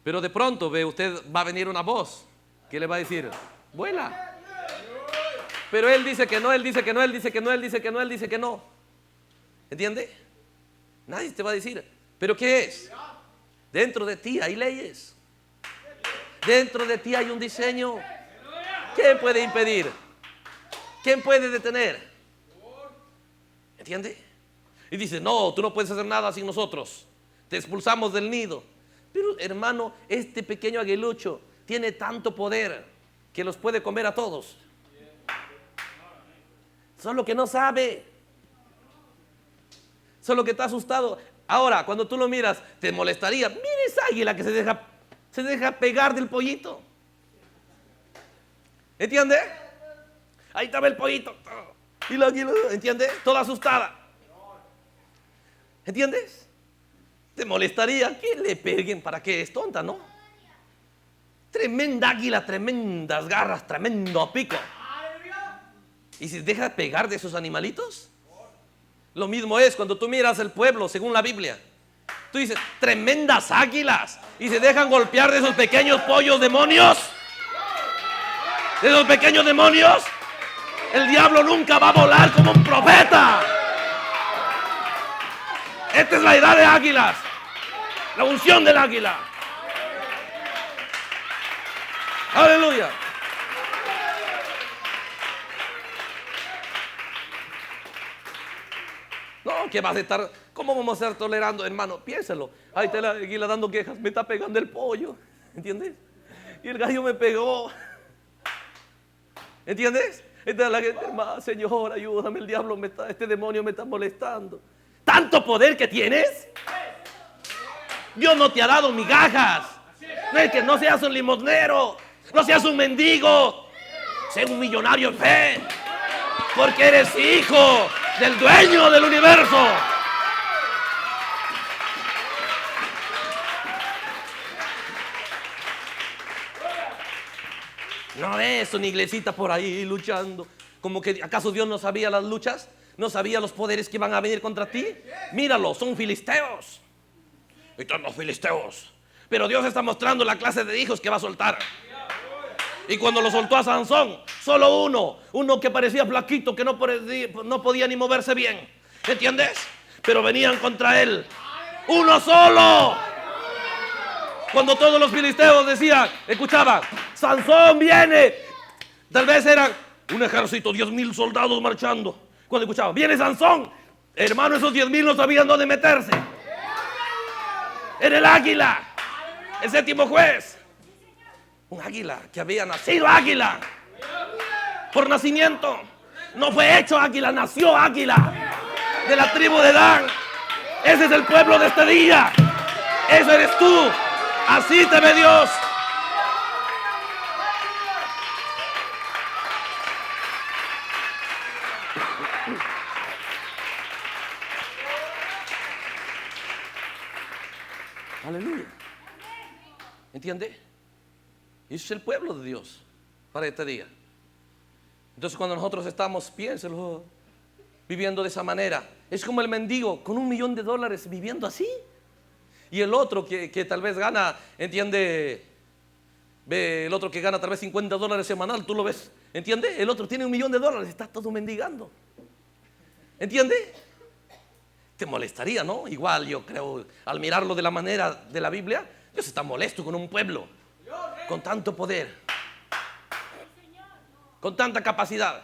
Pero de pronto ve usted, va a venir una voz que le va a decir, vuela. Pero él dice que no, él dice que no, él dice que no, él dice que no, él dice que no. ¿Entiende? Nadie te va a decir, ¿pero qué es? Dentro de ti hay leyes. Dentro de ti hay un diseño. ¿Quién puede impedir? ¿Quién puede detener? ¿Entiende? Y dice, no, tú no puedes hacer nada sin nosotros. Te expulsamos del nido. Pero hermano, este pequeño aguilucho tiene tanto poder que los puede comer a todos. Solo que no sabe. Solo que está asustado. Ahora, cuando tú lo miras, te molestaría. Mira esa águila que se deja pegar del pollito. ¿Entiende? Ahí estaba el pollito. Y la águila, ¿entiende? Toda asustada. ¿Entiendes? Te molestaría que le peguen. ¿Para qué? Es tonta, ¿no? Tremenda águila, tremendas garras, tremendo pico. ¿Y si deja pegar de esos animalitos? Lo mismo es cuando tú miras el pueblo, según la Biblia. Tú dices, tremendas águilas. Y se dejan golpear de esos pequeños pollos demonios. De esos pequeños demonios. El diablo nunca va a volar como un profeta. Esta es la edad de águilas. La unción del águila. Aleluya. No, que vas a estar. ¿Cómo vamos a estar tolerando, hermano? Piénselo. Ahí está la águila dando quejas. Me está pegando el pollo. ¿Entiendes? Y el gallo me pegó. ¿Entiendes? Esta es la gente, hermano, Señor, ayúdame, el diablo este demonio me está molestando. ¿Tanto poder que tienes? Dios no te ha dado migajas. No es que no seas un limosnero, no seas un mendigo, sé un millonario en fe, porque eres hijo del dueño del universo. No es una iglesita por ahí luchando. Como que ¿acaso Dios no sabía las luchas? ¿No sabía los poderes que iban a venir contra ti? Míralo, son filisteos. Y todos los filisteos. Pero Dios está mostrando la clase de hijos que va a soltar. Y cuando lo soltó a Sansón, solo uno que parecía flaquito, que no podía ni moverse bien. ¿Entiendes? Pero venían contra él. Uno solo. Cuando todos los filisteos decían, escuchaban, Sansón viene. Tal vez eran un ejército, 10,000 soldados marchando. Cuando escuchaban, viene Sansón, hermano, esos 10,000 no sabían dónde meterse. Era el águila, el séptimo juez. Un águila que había nacido águila. Por nacimiento. No fue hecho águila, nació águila. De la tribu de Dan. Ese es el pueblo de este día. Eso eres tú. Así te ve Dios. Aleluya. ¿Entiende? Eso es el pueblo de Dios para este día. Entonces cuando nosotros estamos, piénselo, viviendo de esa manera, es como el mendigo con $1,000,000 viviendo así. Y el otro que tal vez gana, entiende, ve el otro que gana tal vez $50 semanal, tú lo ves, entiende, el otro tiene $1,000,000, está todo mendigando. ¿Entiende? Te molestaría, ¿no? Igual yo creo, al mirarlo de la manera de la Biblia, Dios está molesto con un pueblo con tanto poder, con tanta capacidad,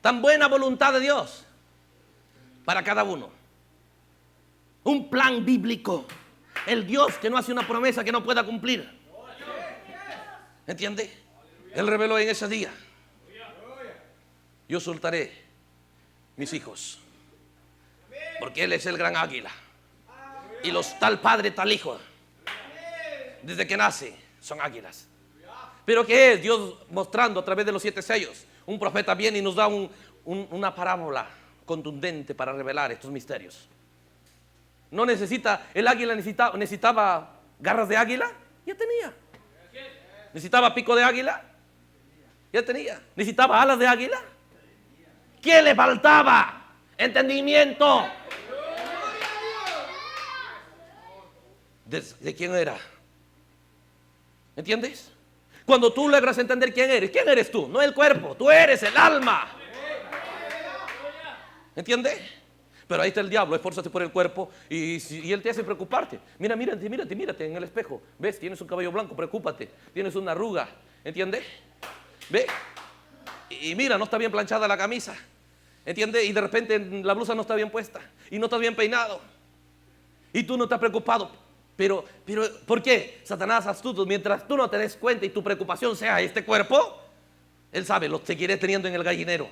tan buena voluntad de Dios para cada uno. Un plan bíblico. El Dios que no hace una promesa que no pueda cumplir. ¿Entiende? Él reveló en ese día: yo soltaré mis hijos, porque Él es el gran águila. Y los tal padre, tal hijo, desde que nace, son águilas. Pero ¿qué es Dios mostrando a través de los 7 sellos? Un profeta viene y nos da una parábola contundente para revelar estos misterios. No necesita, el águila necesitaba garras de águila, ya tenía. Necesitaba pico de águila, ya tenía. Necesitaba alas de águila. ¿Qué le faltaba? Entendimiento. ¿De quién era? ¿Entiendes? Cuando tú logras entender quién eres tú, no el cuerpo, tú eres el alma. ¿Entiendes? Pero ahí está el diablo, esfuérzate por el cuerpo y él te hace preocuparte. Mírate en el espejo. ¿Ves? Tienes un cabello blanco, preocúpate. Tienes una arruga, ¿entiendes? ¿Ve? Y mira, no está bien planchada la camisa, ¿entiendes? Y de repente la blusa no está bien puesta y no estás bien peinado. Y tú no estás preocupado. Pero, ¿por qué? Satanás astuto, mientras tú no te des cuenta y tu preocupación sea este cuerpo, él sabe, los seguiré teniendo en el gallinero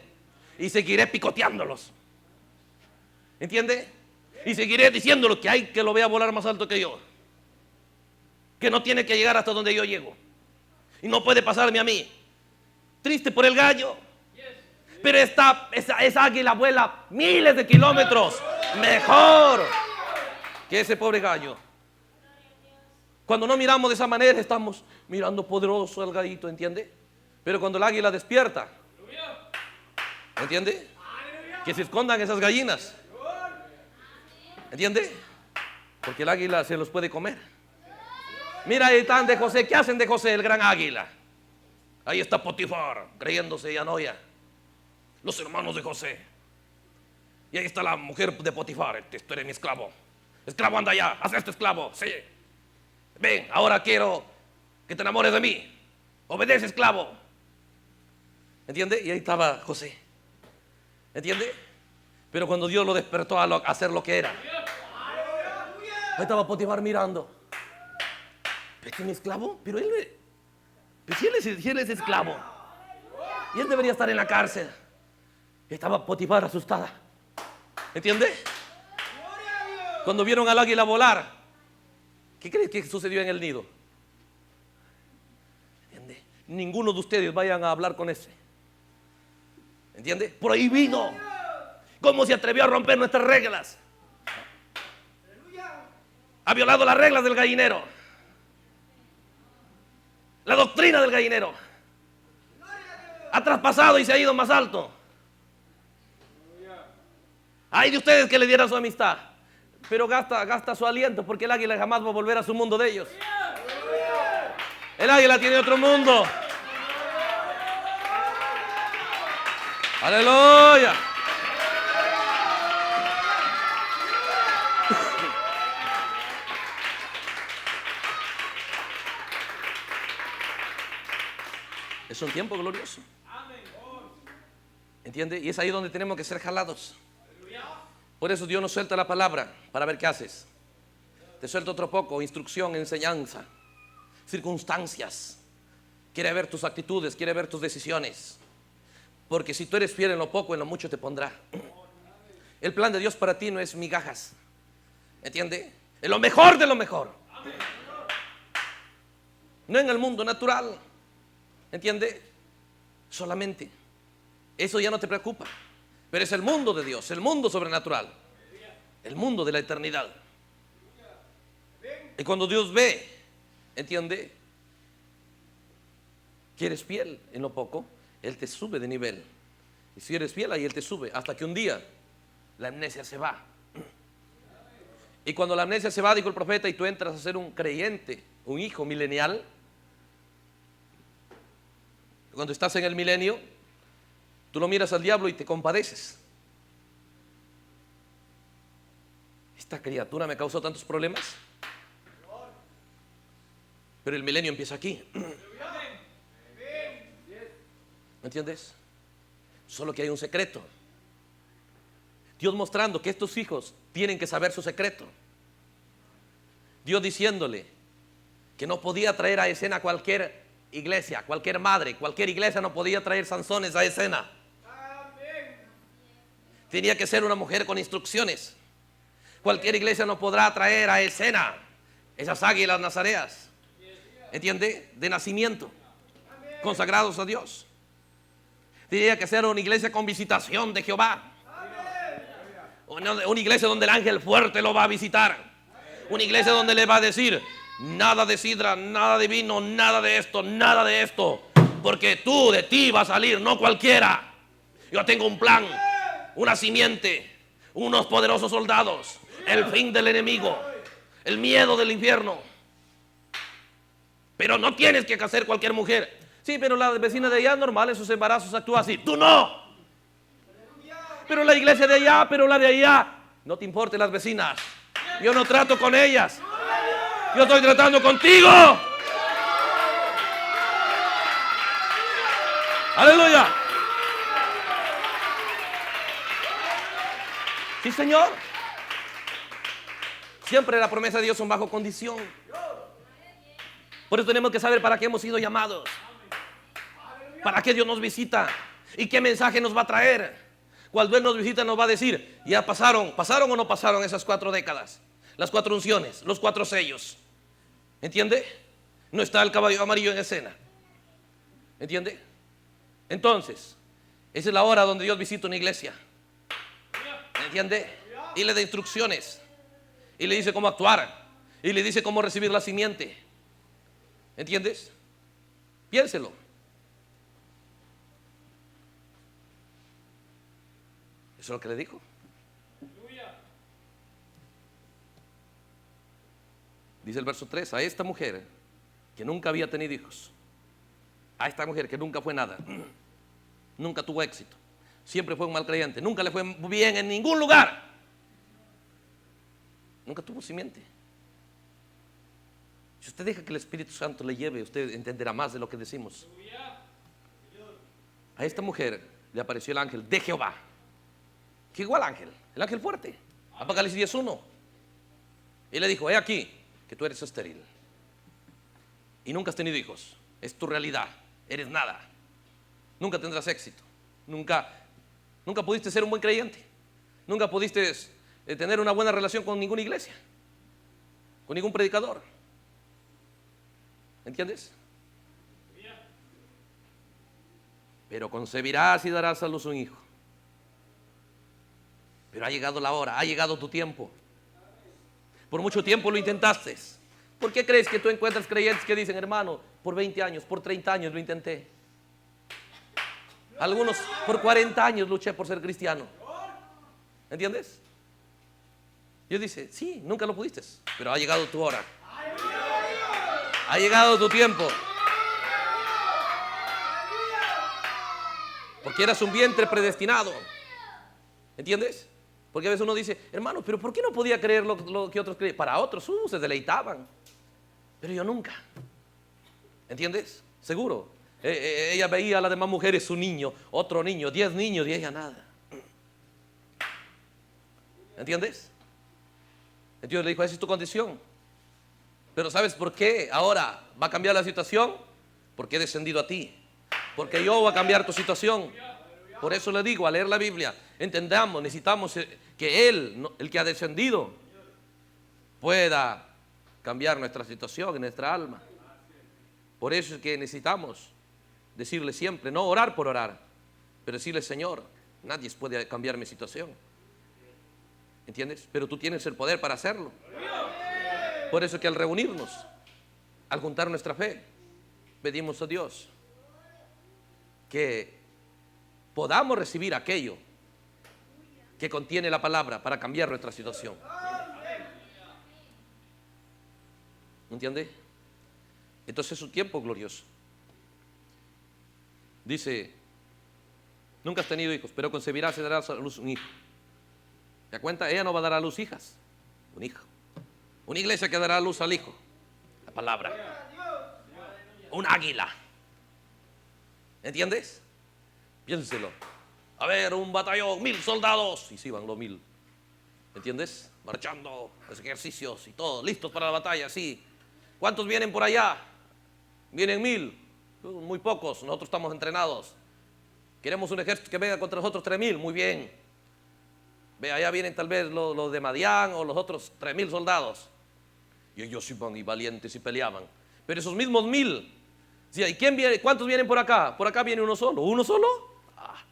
y seguiré picoteándolos. ¿Entiende? Y seguiré diciéndolo que hay que lo vea volar más alto que yo, que no tiene que llegar hasta donde yo llego y no puede pasarme a mí. Triste por el gallo, pero esa águila vuela miles de kilómetros mejor que ese pobre gallo. Cuando no miramos de esa manera, estamos mirando poderoso al gallito, ¿entiende? Pero cuando el águila despierta, ¿entiende? Que se escondan esas gallinas, ¿entiende? Porque el águila se los puede comer. Mira, ahí están de José. ¿Qué hacen de José, el gran águila? Ahí está Potifar, creyéndose Yanoya, los hermanos de José. Y ahí está la mujer de Potifar. Esto eres mi esclavo. Esclavo, anda allá, haz esto, esclavo. Sí. Ven, ahora quiero que te enamores de mí. Obedece, esclavo. ¿Entiende? Y ahí estaba José. ¿Entiende? Pero cuando Dios lo despertó a hacer lo que era, ahí estaba Potifar mirando. ¿Es mi esclavo? Pero él es esclavo. Y él debería estar en la cárcel. Estaba Potifar asustada. ¿Entiende? Cuando vieron al águila volar, ¿qué crees que sucedió en el nido? ¿Entiende? Ninguno de ustedes vayan a hablar con ese. ¿Entiende? Prohibido. ¿Cómo se atrevió a romper nuestras reglas? Ha violado las reglas del gallinero, la doctrina del gallinero. Ha traspasado y se ha ido más alto. Hay de ustedes que le dieran su amistad, pero gasta su aliento, porque el águila jamás va a volver a su mundo de ellos. El águila tiene otro mundo. Aleluya. Es un tiempo glorioso. ¿Entiende? Y es ahí donde tenemos que ser jalados. Por eso Dios nos suelta la palabra para ver qué haces. Te suelta otro poco, instrucción, enseñanza, circunstancias. Quiere ver tus actitudes, quiere ver tus decisiones. Porque si tú eres fiel en lo poco, en lo mucho te pondrá. El plan de Dios para ti no es migajas. ¿Entiende? Es lo mejor de lo mejor. No en el mundo natural. ¿Entiende? Solamente. Eso ya no te preocupa. Pero es el mundo de Dios, el mundo sobrenatural, el mundo de la eternidad. Y cuando Dios ve, ¿entiende? Que eres fiel en lo poco, Él te sube de nivel. Y si eres fiel, ahí Él te sube. Hasta que un día la amnesia se va. Y cuando la amnesia se va, dijo el profeta, y tú entras a ser un creyente, un hijo milenial. Cuando estás en el milenio, tú lo miras al diablo y te compadeces. Esta criatura me causó tantos problemas. Pero el milenio empieza aquí. ¿Me entiendes? Solo que hay un secreto. Dios mostrando que estos hijos tienen que saber su secreto. Dios diciéndole que no podía traer a escena cualquier iglesia, cualquier madre, cualquier iglesia no podía traer Sansones a escena. Tenía que ser una mujer con instrucciones. Cualquier iglesia no podrá traer a escena esas águilas nazareas, ¿entiende? De nacimiento, consagrados a Dios. Tenía que ser una iglesia con visitación de Jehová. Una iglesia donde el ángel fuerte lo va a visitar. Una iglesia donde le va a decir: nada de sidra, nada de vino, nada de esto, porque de ti va a salir, no cualquiera. Yo tengo un plan, una simiente, unos poderosos soldados, el fin del enemigo, el miedo del infierno. Pero no tienes que hacer cualquier mujer. Sí, pero la vecina de allá normal en sus embarazos actúa así. Tú no. Pero la iglesia de allá, pero la de allá. No te importen las vecinas. Yo no trato con ellas. Yo estoy tratando contigo. Aleluya. Sí, Señor. Siempre la promesa de Dios son bajo condición. Por eso tenemos que saber para qué hemos sido llamados. Para qué Dios nos visita. Y qué mensaje nos va a traer. Cuando Él nos visita nos va a decir, ya pasaron o no pasaron esas 4 décadas. Las 4 unciones, los 4 sellos. ¿Entiende? No está el caballo amarillo en escena. ¿Entiende? Entonces, esa es la hora donde Dios visita una iglesia. ¿Entiende? Y le da instrucciones. Y le dice cómo actuar. Y le dice cómo recibir la simiente. ¿Entiendes? Piénselo. Eso es lo que le dijo. Dice el verso 3, a esta mujer que nunca había tenido hijos, a esta mujer que nunca fue nada, nunca tuvo éxito, siempre fue un mal creyente, nunca le fue bien en ningún lugar, nunca tuvo simiente. Si usted deja que el Espíritu Santo le lleve, usted entenderá más de lo que decimos. A esta mujer le apareció el ángel de Jehová. ¿Qué igual ángel? El ángel fuerte. Apocalipsis 10:1. Y le dijo, he aquí que tú eres estéril y nunca has tenido hijos. Es tu realidad. Eres nada. Nunca tendrás éxito. Nunca pudiste ser un buen creyente. Nunca pudiste tener una buena relación con ninguna iglesia, con ningún predicador. ¿Entiendes? Pero concebirás y darás a luz un hijo. Pero ha llegado la hora, ha llegado tu tiempo. Por mucho tiempo lo intentaste. ¿Por qué crees que tú encuentras creyentes que dicen, hermano, por 20 años, por 30 años lo intenté? Algunos por 40 años luché por ser cristiano. ¿Entiendes? Dios dice, sí, nunca lo pudiste, pero ha llegado tu hora. Ha llegado tu tiempo. Porque eras un vientre predestinado. ¿Entiendes? Porque a veces uno dice, hermano, pero ¿por qué no podía creer lo que otros creían? Para otros se deleitaban, pero yo nunca. ¿Entiendes? Seguro. Ella veía a las demás mujeres, su niño, otro niño, 10 niños y ella nada. ¿Entiendes? Dios le dijo, esa es tu condición. Pero ¿sabes por qué ahora va a cambiar la situación? Porque he descendido a ti. Porque yo voy a cambiar tu situación. Por eso le digo, al leer la Biblia, entendamos, necesitamos que Él, el que ha descendido, pueda cambiar nuestra situación, nuestra alma. Por eso es que necesitamos decirle siempre, no orar por orar, pero decirle, Señor, nadie puede cambiar mi situación. ¿Entiendes? Pero tú tienes el poder para hacerlo. Por eso es que al reunirnos, al juntar nuestra fe, pedimos a Dios que podamos recibir aquello que contiene la palabra para cambiar nuestra situación. ¿Entiende? Entonces es un tiempo glorioso. Dice, nunca has tenido hijos, pero concebirás y darás a luz un hijo. ¿Te das cuenta? Ella no va a dar a luz hijas, un hijo. Una iglesia que dará a luz al hijo, la palabra. Un águila. ¿Entiendes? Piénselo. A ver, un batallón, 1000 soldados. Y sí van los 1000. ¿Entiendes? Marchando, los ejercicios y todo, listos para la batalla, sí. ¿Cuántos vienen por allá? Vienen 1000. Muy pocos, nosotros estamos entrenados. Queremos un ejército que venga contra los otros 3000, muy bien. Ve, allá vienen tal vez los de Madián o los otros 3000 soldados. Y ellos iban y valientes y peleaban. Pero esos mismos 1000, ¿sí? ¿Y quién viene? ¿Cuántos vienen por acá? Por acá viene uno solo. ¿Uno solo? Ah.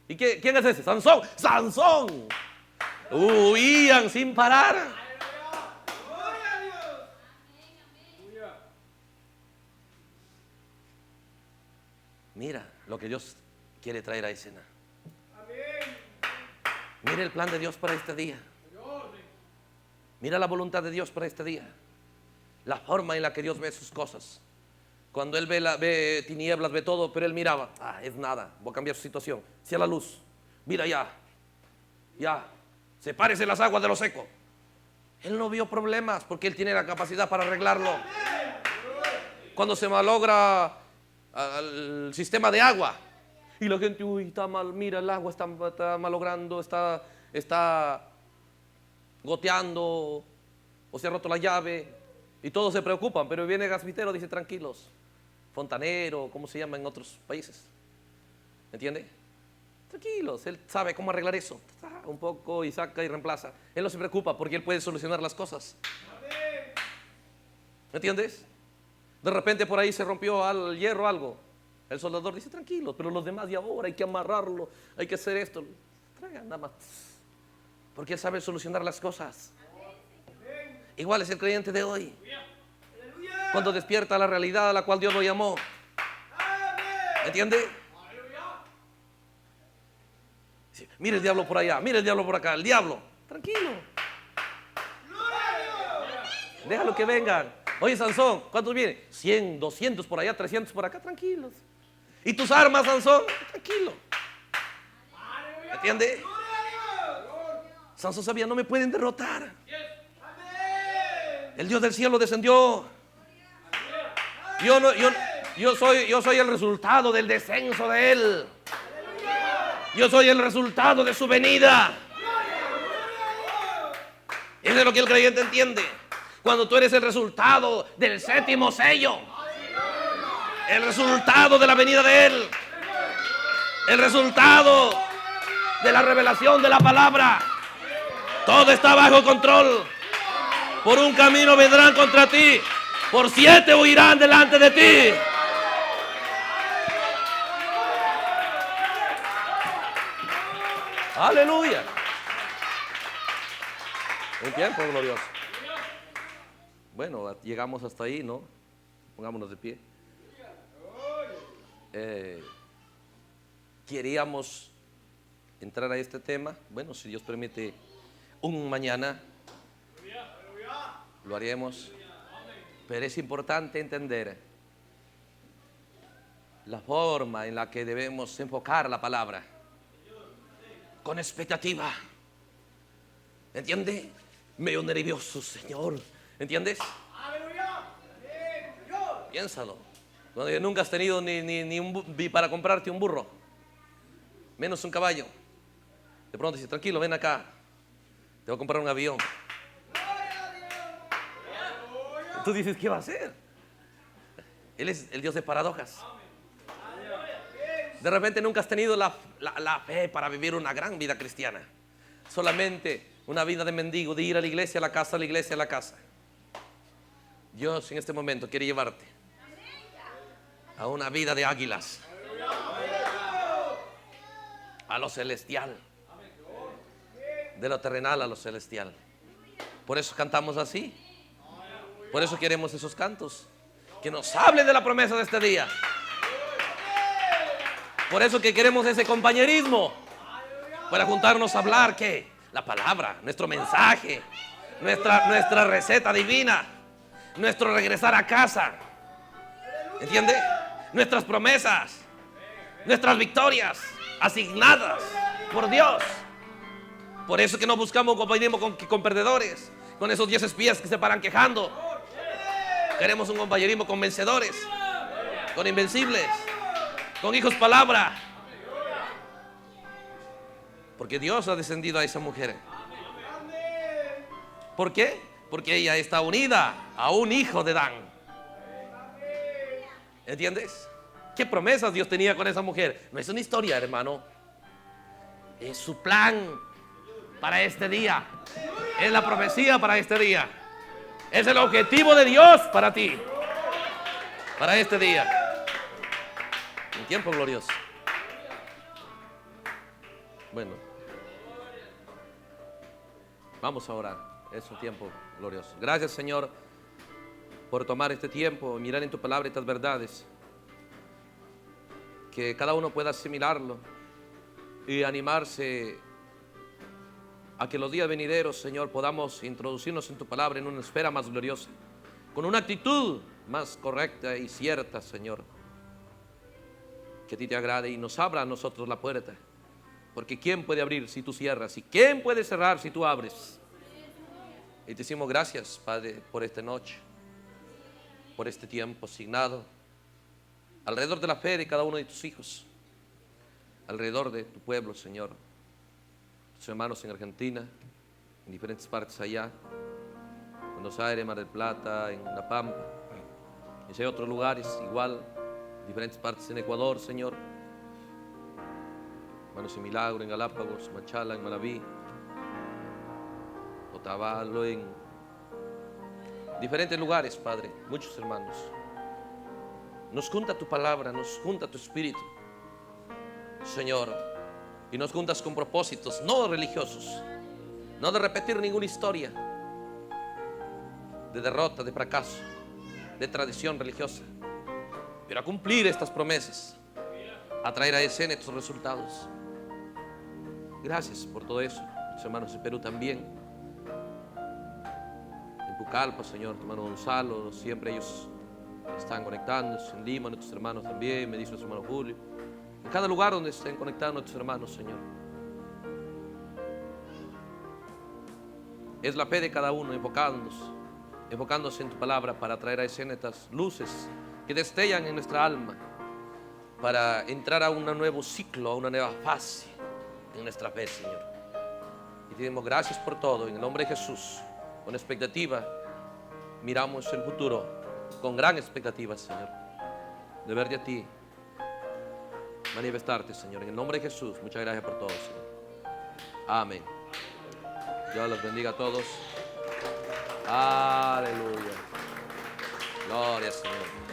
¿Y quién es ese? ¡Sansón! ¡Sansón! Huían sin parar. Mira lo que Dios quiere traer a escena. Mira el plan de Dios para este día. Mira la voluntad de Dios para este día. La forma en la que Dios ve sus cosas. Cuando Él ve tinieblas, ve todo, pero Él miraba, es nada, voy a cambiar su situación. Sea la luz, mira ya, Sepárese las aguas de lo seco. Él no vio problemas porque él tiene la capacidad para arreglarlo. Cuando se malogra el sistema de agua y la gente, uy, está mal, mira, el agua está malogrando, está goteando o se ha roto la llave y todos se preocupan, pero viene Gasmitero, dice tranquilos, fontanero, ¿cómo se llama en otros países? ¿Entiende? Tranquilos, él sabe cómo arreglar eso, un poco y saca y reemplaza. Él no se preocupa porque él puede solucionar las cosas. ¿Me entiendes? De repente por ahí se rompió el hierro, algo. El soldador dice tranquilo, pero los demás de ahora hay que amarrarlo, hay que hacer esto. Traigan nada más, porque él sabe solucionar las cosas. Igual es el creyente de hoy. Cuando despierta la realidad a la cual Dios lo llamó. ¿Entiende? Sí, mire el diablo por allá, mire el diablo por acá, el diablo. Tranquilo. Déjalo que vengan. Oye, Sansón, ¿cuántos vienen? 100, 200 por allá, 300 por acá, tranquilos. ¿Y tus armas, Sansón? Tranquilo. ¿Entiende? Sansón sabía, no me pueden derrotar. El Dios del cielo descendió. Yo soy el resultado del descenso de Él. Yo soy el resultado de su venida. Eso es lo que el creyente entiende. Cuando tú eres el resultado del séptimo sello, el resultado de la venida de Él, el resultado de la revelación de la palabra, todo está bajo control. Por un camino vendrán contra ti, por 7 huirán delante de ti. Aleluya. Un tiempo glorioso. Bueno, llegamos hasta ahí, ¿no? Pongámonos de pie. Queríamos entrar a este tema. Bueno, si Dios permite, un mañana lo haremos. Pero es importante entender la forma en la que debemos enfocar la palabra. Con expectativa. ¿Entiende? Medio nervioso, Señor. ¿Entiendes? Piénsalo. Cuando nunca has tenido ni para comprarte un burro, menos un caballo. De pronto dice, tranquilo, ven acá, te voy a comprar un avión. Tú dices, ¿qué va a hacer? Él es el Dios de paradojas. De repente nunca has tenido la fe para vivir una gran vida cristiana. Solamente una vida de mendigo, de ir a la iglesia, a la casa, a la iglesia, a la casa. Dios en este momento quiere llevarte a una vida de águilas, a lo celestial, de lo terrenal a lo celestial. Por eso cantamos así. Por eso queremos esos cantos que nos hablen de la promesa de este día. Por eso que queremos ese compañerismo para juntarnos a hablar, ¿qué? La palabra, nuestro mensaje, nuestra receta divina, nuestro regresar a casa. ¿Entiende? Nuestras promesas, nuestras victorias asignadas por Dios. Por eso que no buscamos compañerismo con perdedores, con esos 10 espías que se paran quejando. Queremos un compañerismo con vencedores, con invencibles, con hijos palabra. Porque Dios ha descendido a esa mujer. ¿Por qué? Porque ella está unida a un hijo de Dan. ¿Entiendes? ¿Qué promesas Dios tenía con esa mujer? No es una historia, hermano. Es su plan para este día. Es la profecía para este día. Es el objetivo de Dios para ti, para este día. Un tiempo glorioso. Bueno, vamos a orar. Es un tiempo glorioso. Gracias, Señor, por tomar este tiempo, mirar en tu palabra estas verdades, que cada uno pueda asimilarlo y animarse a que los días venideros, Señor, podamos introducirnos en tu palabra en una esfera más gloriosa, con una actitud más correcta y cierta, Señor, que a ti te agrade y nos abra a nosotros la puerta Porque ¿quién puede abrir si tú cierras? ¿Y quién puede cerrar si tú abres? Y te decimos gracias, Padre, por esta noche, por este tiempo asignado alrededor de la fe de cada uno de tus hijos, alrededor de tu pueblo, Señor. Tus hermanos en Argentina, en diferentes partes allá, Buenos Aires, Mar del Plata, en La Pampa, y si hay otros lugares igual, diferentes partes en Ecuador, Señor. Hermanos en Milagro, en Galápagos, Machala, en Manaví, Otavalo, en diferentes lugares, Padre, muchos hermanos. Nos junta tu palabra, nos junta tu espíritu, Señor, y nos juntas con propósitos no religiosos, no de repetir ninguna historia de derrota, de fracaso, de tradición religiosa, pero a cumplir estas promesas, a traer a escena estos resultados. Gracias por todo eso. Mis hermanos de Perú también, en Pucallpa, Señor, tu hermano Gonzalo, siempre ellos están conectándose, en Lima, nuestros hermanos también, me dice nuestro hermano Julio, en cada lugar donde estén conectados nuestros hermanos, Señor. Es la fe de cada uno enfocándose en tu palabra para traer a escena estas luces que destellan en nuestra alma, para entrar a un nuevo ciclo, a una nueva fase en nuestra fe, Señor. Y te damos gracias por todo, en el nombre de Jesús. Con expectativa miramos el futuro, con gran expectativa, Señor, de verte a ti manifestarte, Señor, en el nombre de Jesús. Muchas gracias por todo, Señor. Amén. Dios los bendiga a todos. Aleluya. Gloria, Señor.